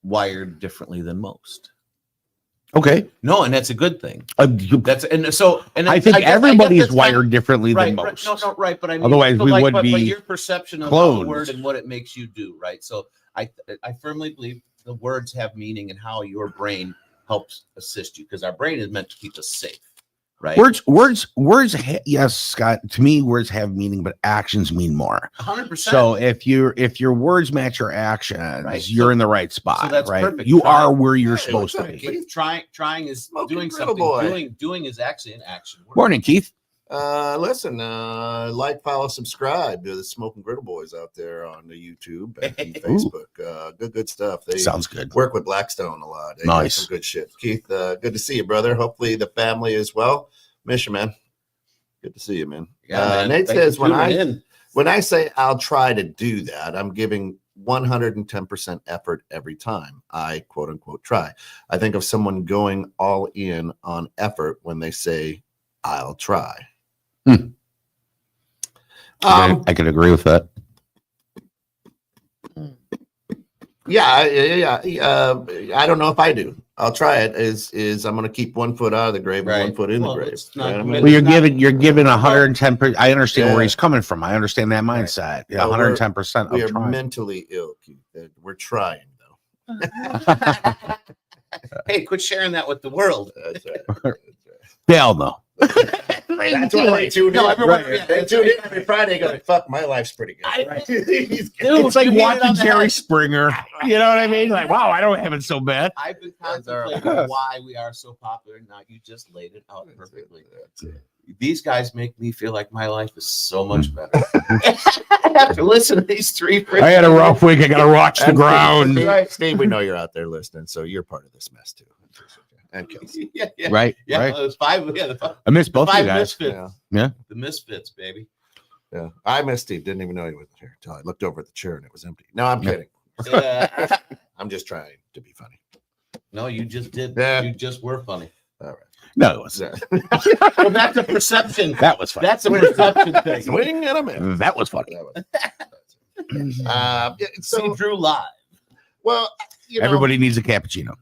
wired differently than most. Okay. No, and that's a good thing. That's and I think guess everybody's that's kind of- wired differently right, than right, most. no, right, but I mean, Otherwise, so we like, would but be your perception of clones. the word and what it makes you do, right? So I firmly believe the words have meaning and how your brain helps assist you because our brain is meant to keep us safe, right? Words. Yes, Scott. To me, words have meaning, but actions mean more. 100%. So if your words match your actions, Right. you're So- in the right spot. so that's right. perfect. You Try- are where you're Hey, supposed to what's up, be. Keith? trying is Smoking doing griddle something. boy. Doing is actually an action word. Morning, Keith. Listen, like, follow, subscribe to the Smoking Griddle Boys out there on the YouTube and Facebook. Good stuff. They Sounds good. work with Blackstone a lot. They got Nice. some good shit. Keith, good to see you, brother. Hopefully the family as well. Miss you, man. Good to see you, man. Man. Nate Thank says you for tuning in. when I say I'll try to do that, I'm giving 110% effort every time I quote unquote try. I think of someone going all in on effort when they say I'll try. I could agree with that. Yeah. I don't know if I do. I'll try it. Is I'm going to keep one foot out of the grave and Right. one foot in Well, the grave. it's not You know what I committed. mean? Well, you're giving 110%. I understand Yeah. where he's coming from. I understand that mindset. Yeah, Well, 110% We of are trying. mentally ill, Keith. We're trying though. Hey, quit sharing that with the world. That's right. That's right. Hell no. That's why they tune in. No, everyone- Right. They tune in every Friday. Go, fuck, my life's pretty good. I- He's good. Dude, It's like you hit it watching on the Jerry head. Springer. You know what I mean? Like, wow, I don't have it so bad. I've been That's all right. contemplating why we are so popular. Now you just laid it out perfectly. That's it. These guys make me feel like my life is so much better. I have to listen to these three. I had a rough week. I got to watch the And ground. Steve, Steve, we know you're out there listening, so you're part of this mess too. And Kelsey. Yeah, yeah, Right? yeah. Right. It was five. Yeah, I miss both of you five guys. misfits. Yeah. Yeah. The misfits, baby. Yeah. I missed Steve. Didn't even know he was here until I looked over at the chair and it was empty. No, I'm Yeah. kidding. Yeah. I'm just trying to be funny. No, you just did. Yeah. You just were funny. All right. No, it was, Well, that's a perception. that was funny. That's a perception thing. Swing and a miss. That was funny. Yeah, So so Drew live. well, you know, Everybody needs a cappuccino.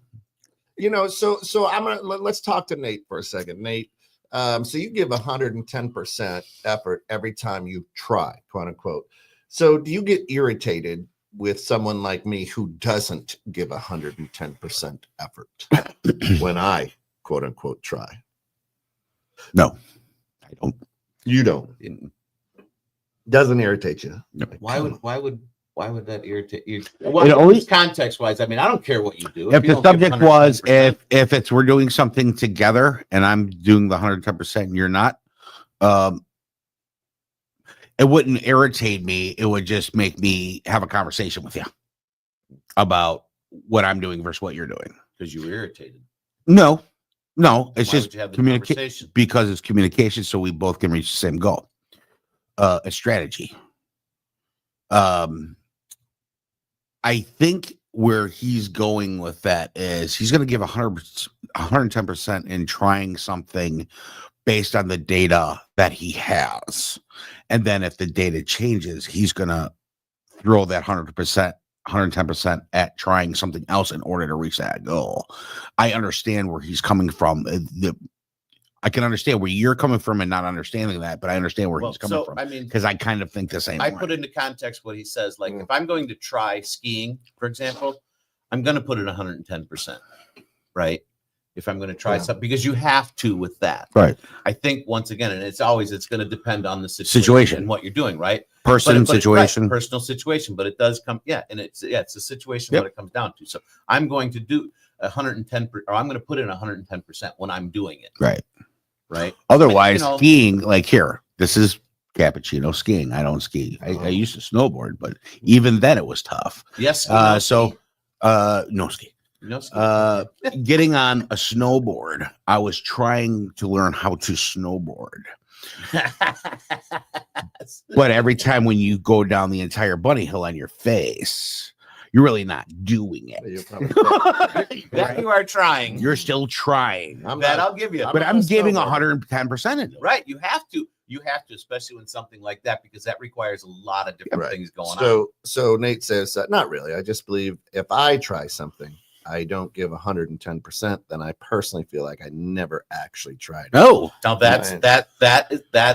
so I'm gonna let's talk to Nate for a second. Nate, so you give 110% effort every time you try, quote unquote. So do you get irritated with someone like me who doesn't give 110% effort when I quote unquote try? No. I don't. You don't. Doesn't irritate you. Why would that irritate you? Well, It only- context wise, I mean, I don't care what you do. If you the don't give subject was 110%, if it's we're doing something together and I'm doing the 110% and you're not, it wouldn't irritate me. It would just make me have a conversation with you about what I'm doing versus what you're doing. because you were irritated. No, it's Why just would you have the communication conversation? because it's communication, so we both can reach the same goal. A strategy. I think where he's going with that is he's going to give 110% in trying something based on the data that he has. And then if the data changes, he's going to throw that 110% at trying something else in order to reach that goal. I understand where he's coming from. I can understand where you're coming from and not understanding that, but I understand where Well, he's coming so, from I mean, because I kind of think the same I way. put into context what he says. Like, if I'm going to try skiing, for example, I'm going to put in 110%, right? If I'm going to try something, because you have to with that. Right. I think once again, and it's going to depend on the Situation. and what you're doing, right? Person, But situation. right, personal situation, but it does come, and it's a situation Yep. what it comes down to. So I'm going to do 110, or I'm going to put in 110% when I'm doing it, Right. right? Otherwise, You know- skiing, like here, this is cappuccino skiing. I don't ski. I used to snowboard, but even then it was tough. Yes. No ski. No ski. Getting on a snowboard, I was trying to learn how to snowboard. But every time when you go down the entire bunny hill on your face, you're really not doing You're it. probably- that you are trying. You're still trying. I'm that not- I'll give you. I'm But not I'm a giving snowboarder. 110% in it. Right. You have to, especially when something like that, because that requires a lot of different Right. things going on. So Nate says, not really. I just believe if I try something, I don't give 110%, then I personally feel like I never actually tried. No. Now that's Right. that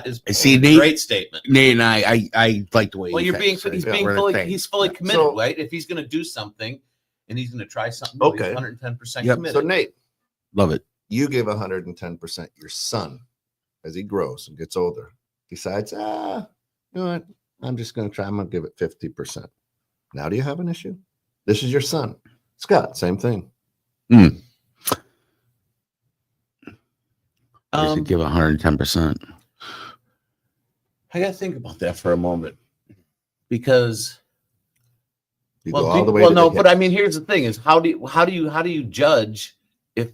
is See, a Nate- great statement. Nate and I like the way Well, you you're being think, he's so being we're the fully same. he's fully Yeah. committed, So- right? If he's going to do something and he's going to try something, Okay. he's 110% Yep. committed. So Nate, Love it. you give 110%. Your son, as he grows and gets older, decides, you know what? I'm just going to try. I'm going to give it 50%. Now, do you have an issue? This is your son, Scott. Same thing. I should give 110%. I got to think about that for a moment because You go all the way. to no, the but I hip. mean, here's the thing: is how do you judge if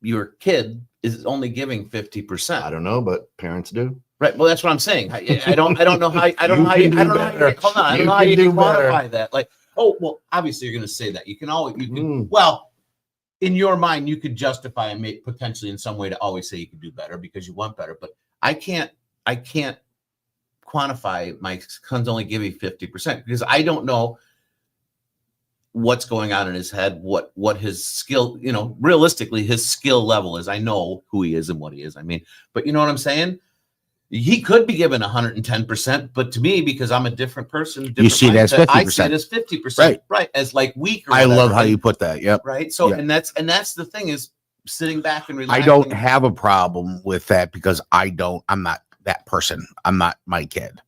your kid is only giving 50%? I don't know, but parents do. Right. Well, that's what I'm saying. I don't know how. I don't know how. You You, can I do don't know how you. better. Hold on. I don't You know how can you do can better. quantify that. Like, oh, well, obviously you're going to say that. You can always. You can. Mm. Well, in your mind, you could justify and make potentially in some way to always say you could do better because you want better. But I can't quantify my son's only giving 50% because I don't know what's going on in his head, what his skill, realistically his skill level is. I know who he is and what he is. I mean, but you know what I'm saying? He could be given 110%, but to me, because I'm a different person, You see it as mindset, I 50%. see it as 50%, Right. right? As like weak. Or I love whatever. how And- you put that. Yep. right. So, Yeah. and that's the thing is sitting back and I relaxing. don't have a problem with that because I'm not that person. I'm not my kid.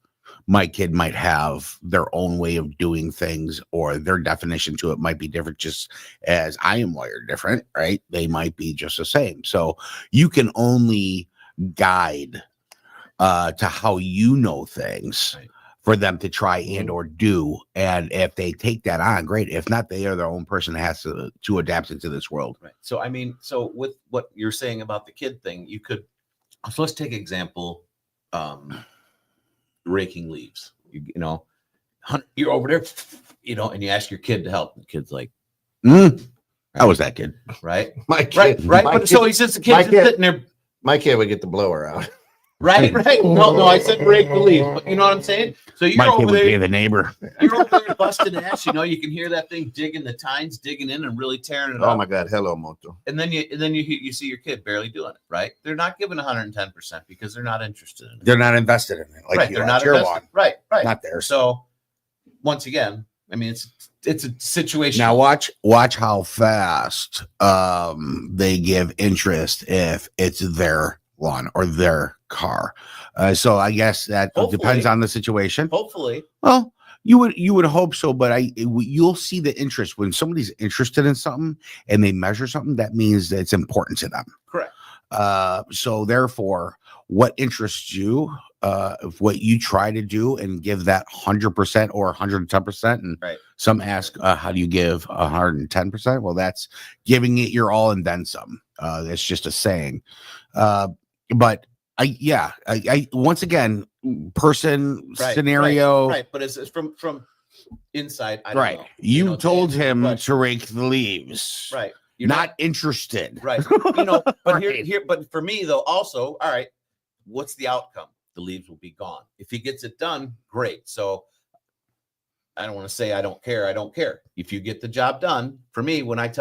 My kid might have their own way of doing things or their definition to it might be different, just as I am wired different, right? They might be just the same. So you can only guide to how you know things Right. for them to try and or do. And if they take that on, great. If not, they are their own person that has to adapt into this world. Right. So, I mean, so with what you're saying about the kid thing, you could, so let's take example, raking leaves, you're over there, and you ask your kid to help. The kid's like, I was that kid. right. My kid, Right. Right. My But kid, so he's just a kid my just kid- sitting there. my kid would get the blower out. Right. Right. No, I said rake the leaves, but you know what I'm saying? So you're My kid over would be there, the neighbor. you're over there busting ass, you can hear that thing digging the tines, digging in and really tearing it Oh up. my God! Hello, Moto. And then you see your kid barely doing it, right? They're not giving 110% because they're not interested in it. They're not invested in it. Like right, you they're are. not You're invested. one, Right. not theirs. So once again, I mean it's a situation. Now watch how fast they give interest if it's their lawn or their car. So I guess that depends Hopefully. on the situation. Hopefully. Well, you would hope so, but you'll see the interest when somebody's interested in something and they measure something. That means that it's important to them. Correct. So therefore, what interests you, of what you try to do and give that 100% or 110%. And Right. some ask, how do you give 110%? Well, that's giving it your all and then some. That's just a saying. But I once again, person, Right, scenario. Right. But it's from inside. I don't Right. know. You told him but- to rake the leaves. Right. You're Not interested. right. But Right. here, but for me though, also, all right, what's the outcome? The leaves will be gone. If he gets it done, great. So I don't want to say I don't care. I don't care. If you get the job done, for me, when I'm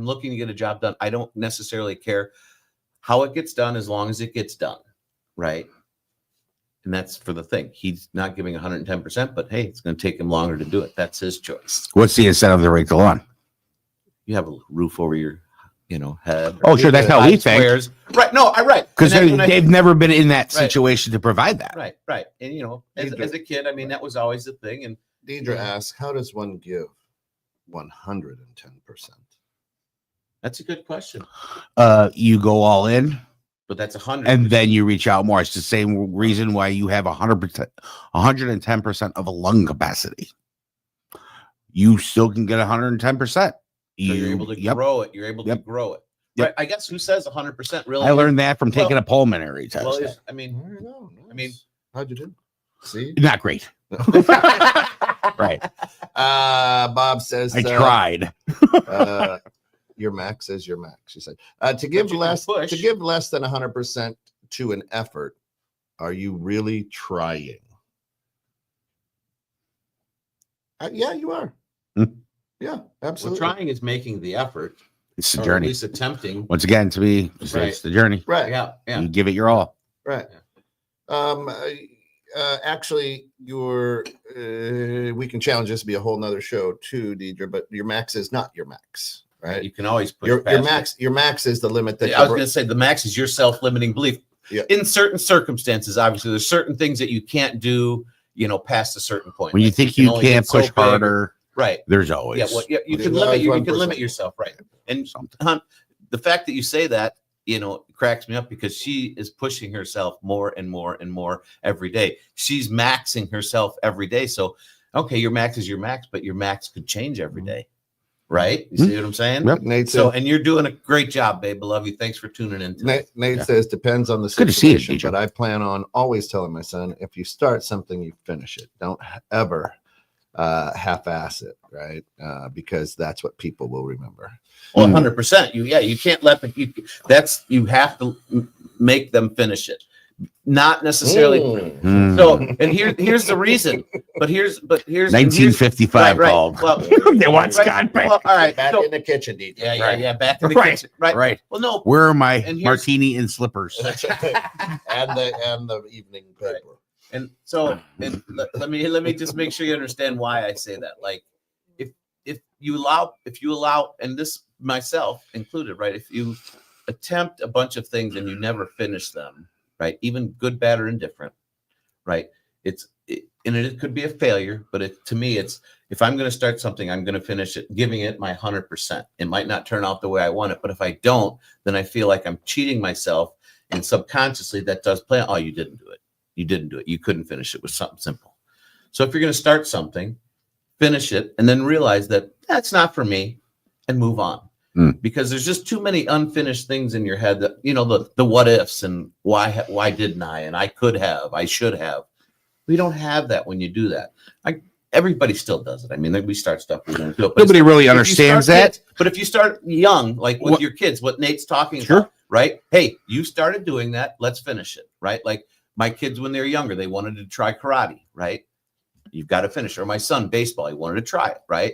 looking to get a job done, I don't necessarily care how it gets done as long as it gets done. Right. And that's for the thing. He's not giving 110%, but hey, it's going to take him longer to do it. That's his choice. What's the incentive to rake the lawn? You have a roof over your, head. Oh, sure. That's how we think. Squares. Right. No, right. Because And that's when I- they've never been in that Right. situation to provide that. Right. And, as a kid, I mean, that was always the thing. And Deidre asks, how does one give 110%? that's a good question. You go all in But that's 100. and then you reach out more. It's the same reason why you have 100%, 110% of a lung capacity. You still can get 110%. You're able to Yep. grow it. You're able to Yep. grow it. Yep. Right. I guess who says 100% really? I learned that from Well- taking a pulmonary test. Well, I mean, I don't know. I mean- Nice. How'd you do? See? Not great. Right. Bob says I tried. Your max is your max. She said to you can less push. than 100% to an effort. Are you really trying? Yeah, you are. Hmm. Yeah, well, absolutely. trying is making the effort, It's the or at journey. least attempting. Once again, to me, it's Right. the journey. Right. Yeah. You give it your all. Right. Actually, we can challenge this to be a whole nother show too, Deidre, but your max is not your max, right? You can always push Your past it. max is the limit that I was going to say the max is your self-limiting belief. Yeah. In certain circumstances, obviously, there's certain things that you can't do, past a certain point. When you Like, think can you only can't get so push big. harder, Right. there's always Yeah. Well, yeah, you There's can always limit you 1%. can limit yourself, right? And something. the fact that you say that, cracks me up because she is pushing herself more and more and more every day. She's maxing herself every day. So, okay, your max is your max, but your max could change every day, right? You see what I'm saying? Yep. Nate So, said, and you're doing a great job, babe. I love you. Thanks for tuning in. today. Nate Yeah. says depends on the Good to see you, situation, Deidre. but I plan on always telling my son, if you start something, you finish it. Don't ever half-ass it, right? Because that's what people will remember. Well, 100%. You can't let you have to make them finish it. Not necessarily. Mm. So, and here's the reason. But here's 1955 right. called. Well, They want right. Scott back. Well, all right. Back So, in the kitchen, DJ. yeah. Back in the Right. kitchen. Right. Right. Well, no. Where are my And here's- martini and slippers? and the evening paper. And so, let me just make sure you understand why I say that. Like, if you allow, and this myself included, right? If you attempt a bunch of things and you never finish them, right? Even good, bad, or indifferent, right? And it could be a failure, but to me, it's if I'm going to start something, I'm going to finish it, giving it my 100%. It might not turn out the way I want it, but if I don't, then I feel like I'm cheating myself, and subconsciously that does play. Oh, you didn't do it. You didn't do it. You couldn't finish it with something simple. So if you're going to start something, finish it, and then realize that that's not for me, and move on. Because there's just too many unfinished things in your head that the what ifs and why didn't I, and I could have, I should have. We don't have that when you do that. Everybody still does it. I mean, we start stuff we don't do it. But Nobody really if you understands start that. kids- but if you start young, like with What- your kids, what Nate's talking Sure. about, right? Hey, you started doing that. Let's finish it, right? Like my kids when they were younger, they wanted to try karate, right? You've got to finish. Or my son, baseball, he wanted to try it, right?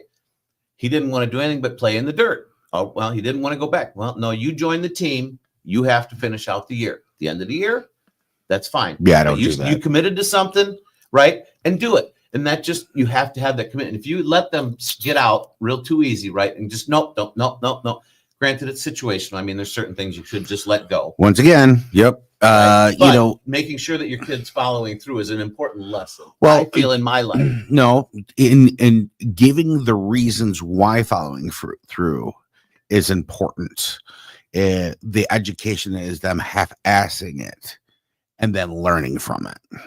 He didn't want to do anything but play in the dirt. Oh, well, he didn't want to go back. Well, no, you join the team. You have to finish out the year. The end of the year, that's fine. Yeah, I don't you, do that. You committed to something, right? And do it. And that just, you have to have that commitment. If you let them get out real too easy, right? And just, nope. Granted, it's situational. I mean, there's certain things you should just let go. Once again, yep. right? You But know, making sure that your kid's following through is an important lesson. Well, I feel in my life. no, in giving the reasons why following through is important. The education is them half-assing it and then learning from it.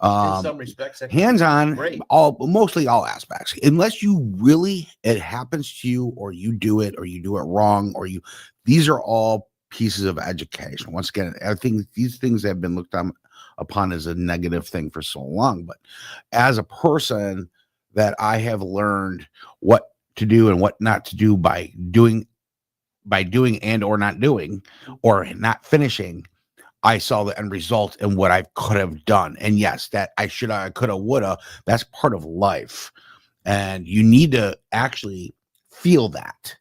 In some respects, that can be Hands-on, great. mostly all aspects. Unless you really, it happens to you, or you do it wrong, these are all pieces of education. Once again, I think these things have been looked upon as a negative thing for so long. But as a person that I have learned what to do and what not to do by doing and or not doing or not finishing, I saw the end result and what I could have done. And yes, that I could have, would have, that's part of life. And you need to actually feel that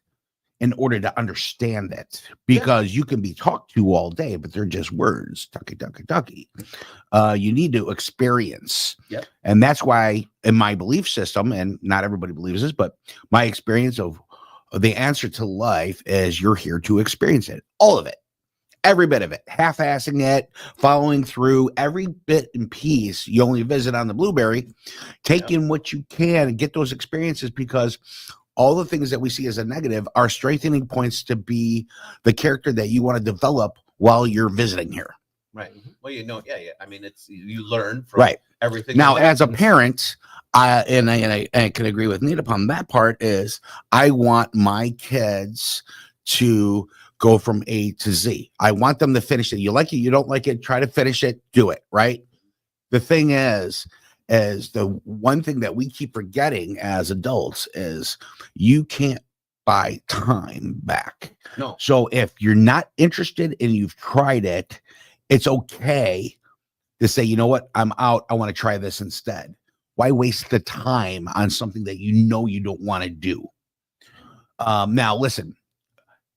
in order to understand it, because you can be talked to all day, but they're just words, ducky, ducky, ducky. You need to experience. Yep. And that's why in my belief system, and not everybody believes this, but my experience of the answer to life is you're here to experience it. All of it. Every bit of it, half-assing it, following through every bit and piece. You only visit on the Blueberry, take in what you can and get those experiences, because all the things that we see as a negative are strengthening points to be the character that you want to develop while you're visiting here. Right. Well, yeah. I mean, it's you learn from everything. Now, that as a happens. parent, I can agree with Nate upon that part, is I want my kids to go from A to Z. I want them to finish it. You like it, you don't like it, try to finish it, do it, right? The thing is the one thing that we keep forgetting as adults is you can't buy time back. No. So if you're not interested and you've tried it, it's okay to say, you know what, I'm out, I want to try this instead. Why waste the time on something that you know you don't want to do? Now, listen,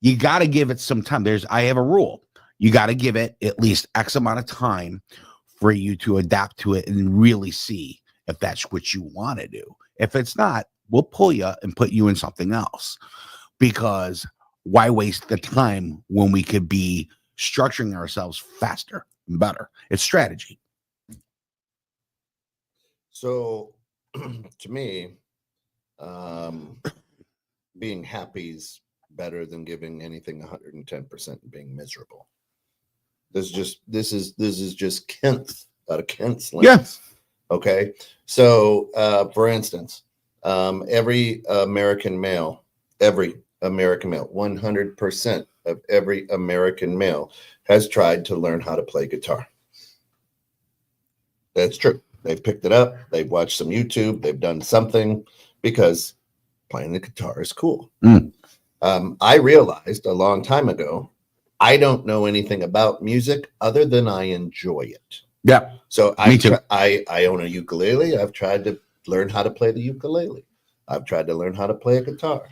you got to give it some time. I have a rule. You got to give it at least X amount of time for you to adapt to it and really see if that's what you want to do. If it's not, we'll pull you and put you in something else, because why waste the time when we could be structuring ourselves faster and better? It's strategy. So to me, being happy's better than giving anything 110% and being miserable. This is just Kent out of Kent's lens. Yes. Okay. So for instance, every American male, 100% of every American male has tried to learn how to play guitar. That's true. They've picked it up. They've watched some YouTube. They've done something, because playing the guitar is cool. I realized a long time ago, I don't know anything about music other than I enjoy it. Yeah. So Me too. I own a ukulele. I've tried to learn how to play the ukulele. I've tried to learn how to play a guitar.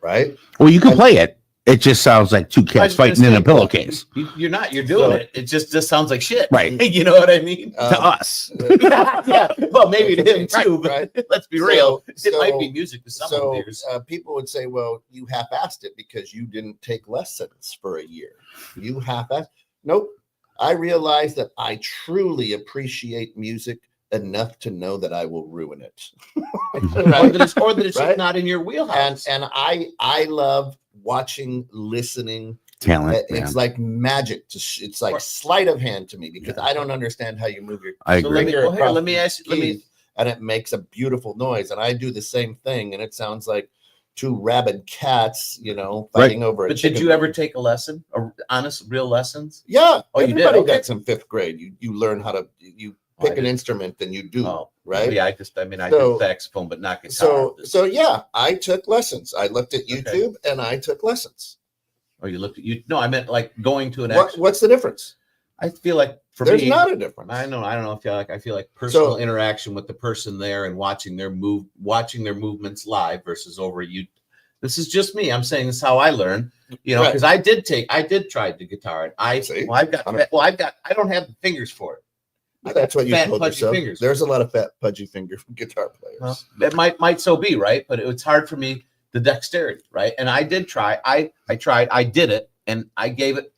Right. Well, you can play it. It just sounds like two I cats was gonna fighting in say, a pillowcase. You're not. You're doing So- it. It just sounds like shit. Right. You know what I mean? To us. Yeah. Well, maybe to him too, but Right. let's be So- real. It so- might be music to some So of theirs. people would say, well, you half-assed it because you didn't take lessons for a year. You half-assed. Nope. I realized that I truly appreciate music enough to know that I will ruin it. Or that it's Right? just not in your wheelhouse. And I love watching, listening. Talent. It's like magic. It's like sleight of hand to me, because I don't understand how you move your I So agree. let me, well, here, let me ask you. and it makes a beautiful noise. And I do the same thing, and it sounds like two rabid cats, fighting over a But chicken. did you ever take a lesson? Honest, real lessons? Yeah. Oh, you did? Everybody Okay. got some fifth grade. You learn how to pick an instrument and you do. Oh, right. Yeah, I did saxophone, but not guitar. So yeah, I took lessons. I looked at YouTube and I took lessons. Or you looked at you? No, I meant like going to an. What's the difference? I feel like There's me, not a difference. I don't know. I feel like personal interaction with the person there and watching their movements live versus over you. This is just me. I'm saying this is how I learn. Because I did try the guitar, and I don't have the fingers for it. That's what you fat, told pudgy yourself. fingers. There's a lot of fat, pudgy finger guitar players. Well, that might so be, right? But it's hard for me, the dexterity, right? And I did try. I tried. I did it, and I gave it.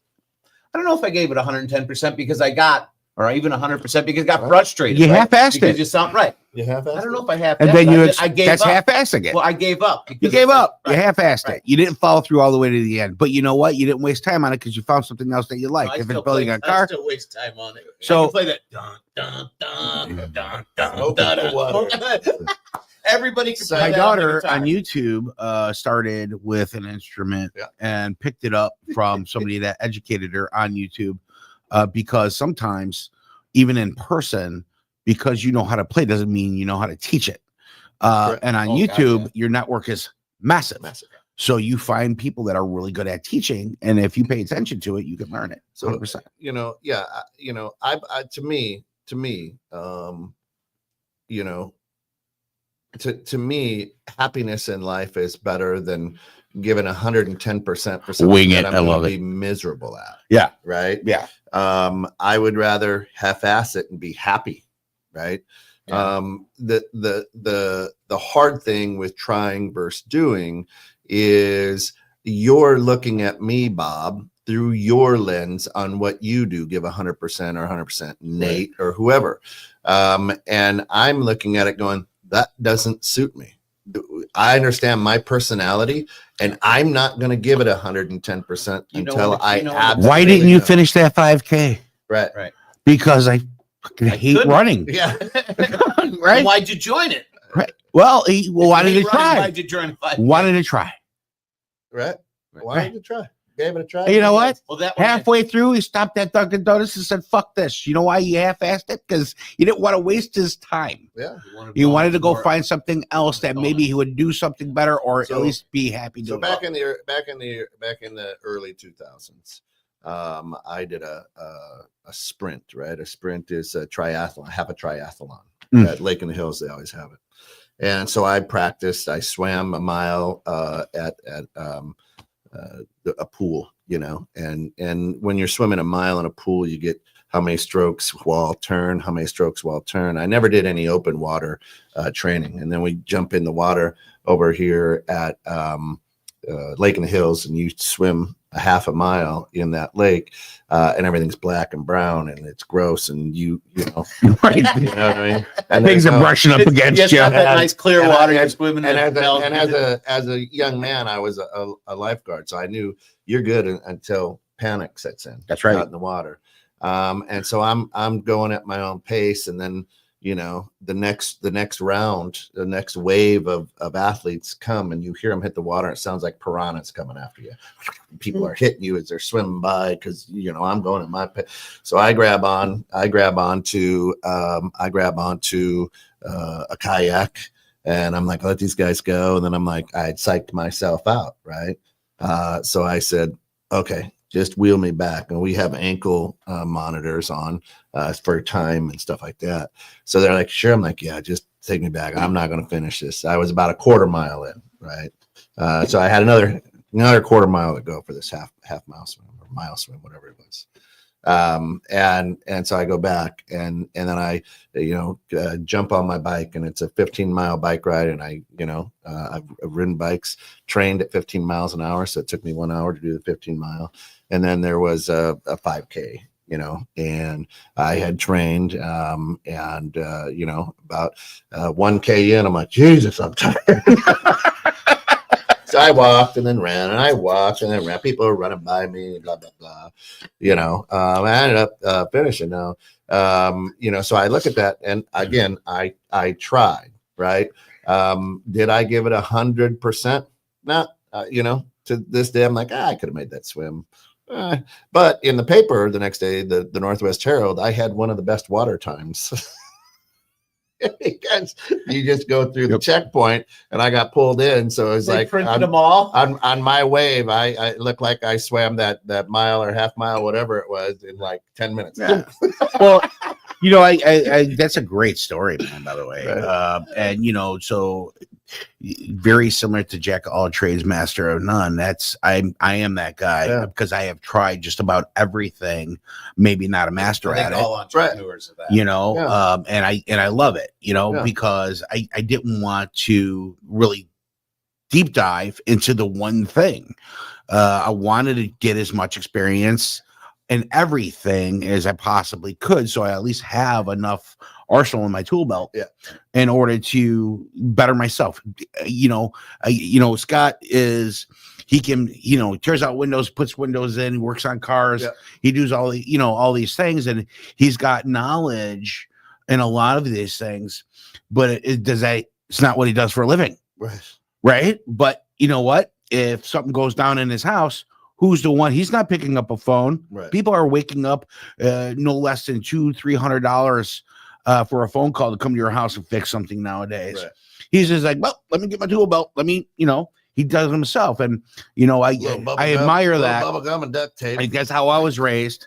don't know if I gave it 110% because I got, or even 100% because I got frustrated. You right? half-assed Because it. you sound right. You have I don't know if I have. And then I gave that's up. half-assing it. Well, I gave up. You because gave it's like, up. You right. half-assed right. it. You didn't follow through all the way to the end. But you know what? You didn't waste time on it because you found something else that you like. No, I If still it's building play- a car, I still waste time on it. So- I can play that. Dun, dun, dun, dun, dun, Smoking dun, the dun. water. Everybody can play my that daughter anytime. on YouTube started with an instrument Yeah. and picked it up from somebody that educated her on YouTube because sometimes even in person, because you know how to play doesn't mean you know how to teach it. Correct. And on Oh, YouTube, gotcha. your network is massive. Massive. So you find people that are really good at teaching, and if you pay attention to it, you can learn it. So 100%. I to me, to me, happiness in life is better than giving 110% for something Wing that it. I'm I going love to it. be miserable at. Yeah. Right. Yeah. I would rather half-ass it and be happy. Right. Yeah. The hard thing with trying versus doing is you're looking at me, Bob, through your lens on what you do, give 100% or 100%, Nate or whoever. And I'm looking at it going, that doesn't suit me. I understand my personality, and I'm not going to give it 110% You know until what- I you know what- absolutely Why didn't you know. finish that 5K? Right. Right. Because I fucking I hate couldn't. running. Yeah. Right? Why'd you join it? Right. Well, he If wanted you to hate running, try. Why'd you join 5K? Wanted to try. Right. Why Right. did you try? Gave it a try. And you know what? Well, that one, Halfway through, he stopped at Dunkin' Donuts and said, "Fuck this." You know why he half-assed it? Because he didn't want to waste his time. Yeah. He wanted to go more- find something else that maybe he would do something better, or So- at least be happy So doing. back in the early 2000s, I did a sprint. Right. A sprint is a triathlon. I have a triathlon Mm. at Lake in the Hills. They always have it. And so I practiced. I swam a mile at a pool, and when you're swimming a mile in a pool, you get how many strokes while turn, how many strokes while turn. I never did any open water training. And then we jump in the water over here at Lake in the Hills, and you swim a half a mile in that lake, and everything's black and brown and it's gross. And you know, Right. you know what I mean? And Things then, are brushing up It's against got you. that nice clear and water. I- You're swimming in. and as a young man, I was a lifeguard, so I knew you're good until panic sets in. That's right. Out in the water, and so I'm going at my own pace, and then the next round, the next wave of athletes come, and you hear them hit the water. And it sounds like piranhas coming after you. People are hitting you as they're swimming by because I'm going at my pace. So I grab onto a kayak. And I'm like, let these guys go. And then I'm like, I had psyched myself out. Right. So I said, okay, just wheel me back. And we have ankle monitors on for time and stuff like that. So they're like, sure. I'm like, yeah, just take me back. I'm not going to finish this. I was about a quarter mile in. Right. So I had another quarter mile to go for this half mile swim or mile swim, whatever it was. And so I go back and then I, jump on my bike, and it's a 15-mile bike ride. And I've ridden bikes, trained at 15 miles an hour. So it took me 1 hour to do the 15-mile. And then there was a 5K, and I had trained, about 1K in, I'm like, Jesus, I'm tired. So I walked and then ran, and I walked and then ran. People were running by me, blah, blah, blah. I ended up finishing now. So I look at that, and again, I tried, right? Did I give it 100%? No, to this day, I'm like, I could have made that swim. But in the paper the next day, the Northwest Herald, I had one of the best water times. Because you just go through the checkpoint, and I got pulled in. So it was They like printed them all. on my wave, I looked like I swam that mile or half mile, whatever it was, in like 10 minutes. Yeah. Well, I that's a great story, man, by the way. Right. And so very similar to Jack of all trades, master of none. I am that guy. Yeah. Because I have tried just about everything, maybe not a master I at think it. all entrepreneurs of that. Yeah. And I love it, Yeah. because I didn't want to really deep dive into the one thing. I wanted to get as much experience and everything as I possibly could. So I at least have enough arsenal in my tool belt in order to better myself. Scott he can, tears out windows, puts windows in, works on cars. Yeah. He does all these things, and he's got knowledge in a lot of these things, but it's not what he does for a living. Right. But you know what? If something goes down in his house, who's the one? He's not picking up a phone. Right. People are waking up no less than $200-300 for a phone call to come to your house and fix something nowadays. Right. He's just like, well, let me get my tool belt. Let me, he does it himself. And, I admire that. Bubble gum and duct tape. Like, that's how I was raised.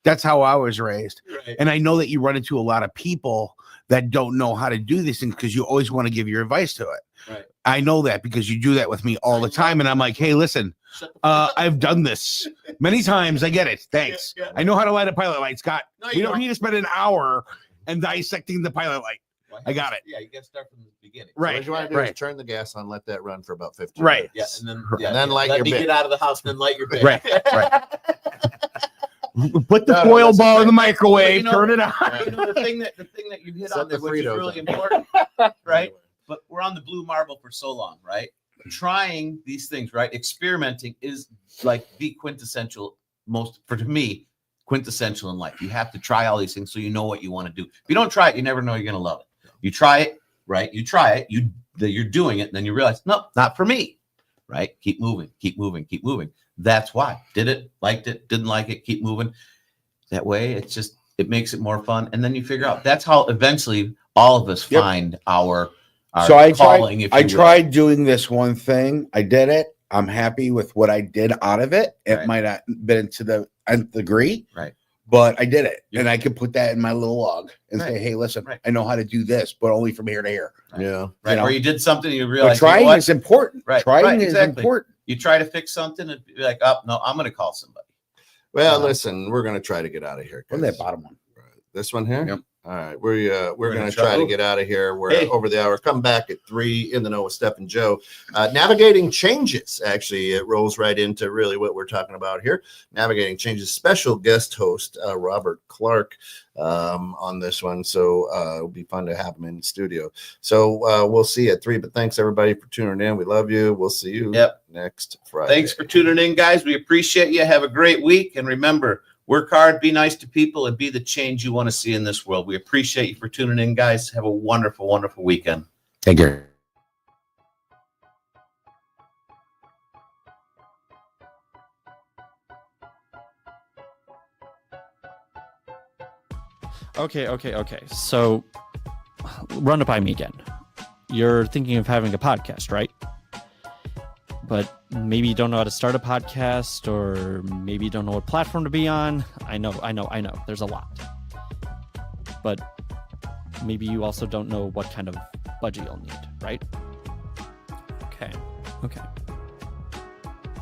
That's how I was raised. Right. And I know that you run into a lot of people that don't know how to do these things because you always want to give your advice to it. Right. I know that because you do that with me all the time. And I'm like, hey, listen, I've done this many times. I get it. Thanks. Yeah. I know how to light a pilot light, Scott. No, we don't need to spend an hour and dissecting the pilot light. Well, I got it. Yeah, you got to start from the beginning. Right. So what you want to do is turn the gas on, let that run for about 15 minutes. Yeah, and then light your bit. Get out of the house and then light your bit. Right. Put the foil ball in the microwave. Turn it on. The thing that you hit on there, which is really important, right? But we're on the blue marble for so long, right? Trying these things, right? Experimenting is like the quintessential, quintessential in life. You have to try all these things so you know what you want to do. If you don't try it, you never know you're going to love it. You try it, right? You try it, you're doing it, and then you realize, no, not for me, right? Keep moving, keep moving, keep moving. That's why. Did it, liked it, didn't like it, keep moving. That way, it makes it more fun. And then you figure out, that's how eventually all of us find our calling. I tried doing this one thing. I did it. I'm happy with what I did out of it. It might not have been to the nth degree. Right. But I did it, and I could put that in my little log and say, "Hey, listen, I know how to do this, but only from here to here." Right. Yeah, right. Or you did something, and you realize trying is important. Right, trying is important. You try to fix something and be like, "Oh no, I'm going to call somebody." Well, listen, we're going to try to get out of here. What's that bottom one? This one here. Yep. All right, we're going to try to get out of here. We're over the hour. Come back at 3 in the know with Steph and Joe. Navigating changes. Actually, it rolls right into really what we're talking about here. Navigating changes. Special guest host Robert Clark on this one. So it'll be fun to have him in the studio. So we'll see you at 3. But thanks everybody for tuning in. We love you. We'll see you next Friday. Thanks for tuning in, guys. We appreciate you. Have a great week, and remember, work hard, be nice to people, and be the change you want to see in this world. We appreciate you for tuning in, guys. Have a wonderful, wonderful weekend. Take care. Okay. So run it by me again. You're thinking of having a podcast, right? But maybe you don't know how to start a podcast, or maybe you don't know what platform to be on. I know. There's a lot. But maybe you also don't know what kind of budget you'll need, right? Okay.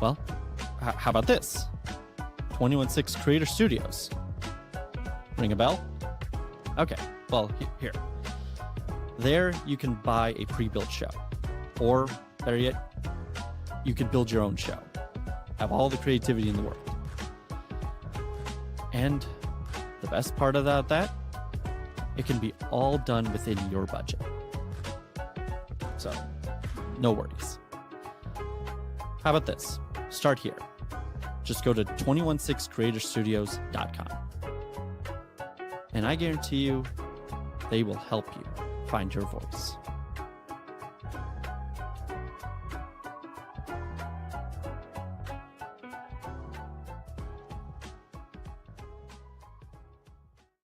Well, how about this? 216 Creator Studios. Ring a bell? Okay. Well, here. There you can buy a pre-built show. Or, better yet, you could build your own show. Have all the creativity in the world. And the best part about that, it can be all done within your budget. So, no worries. How about this? Start here. Just go to 216creatorstudios.com. And I guarantee you, they will help you find your voice.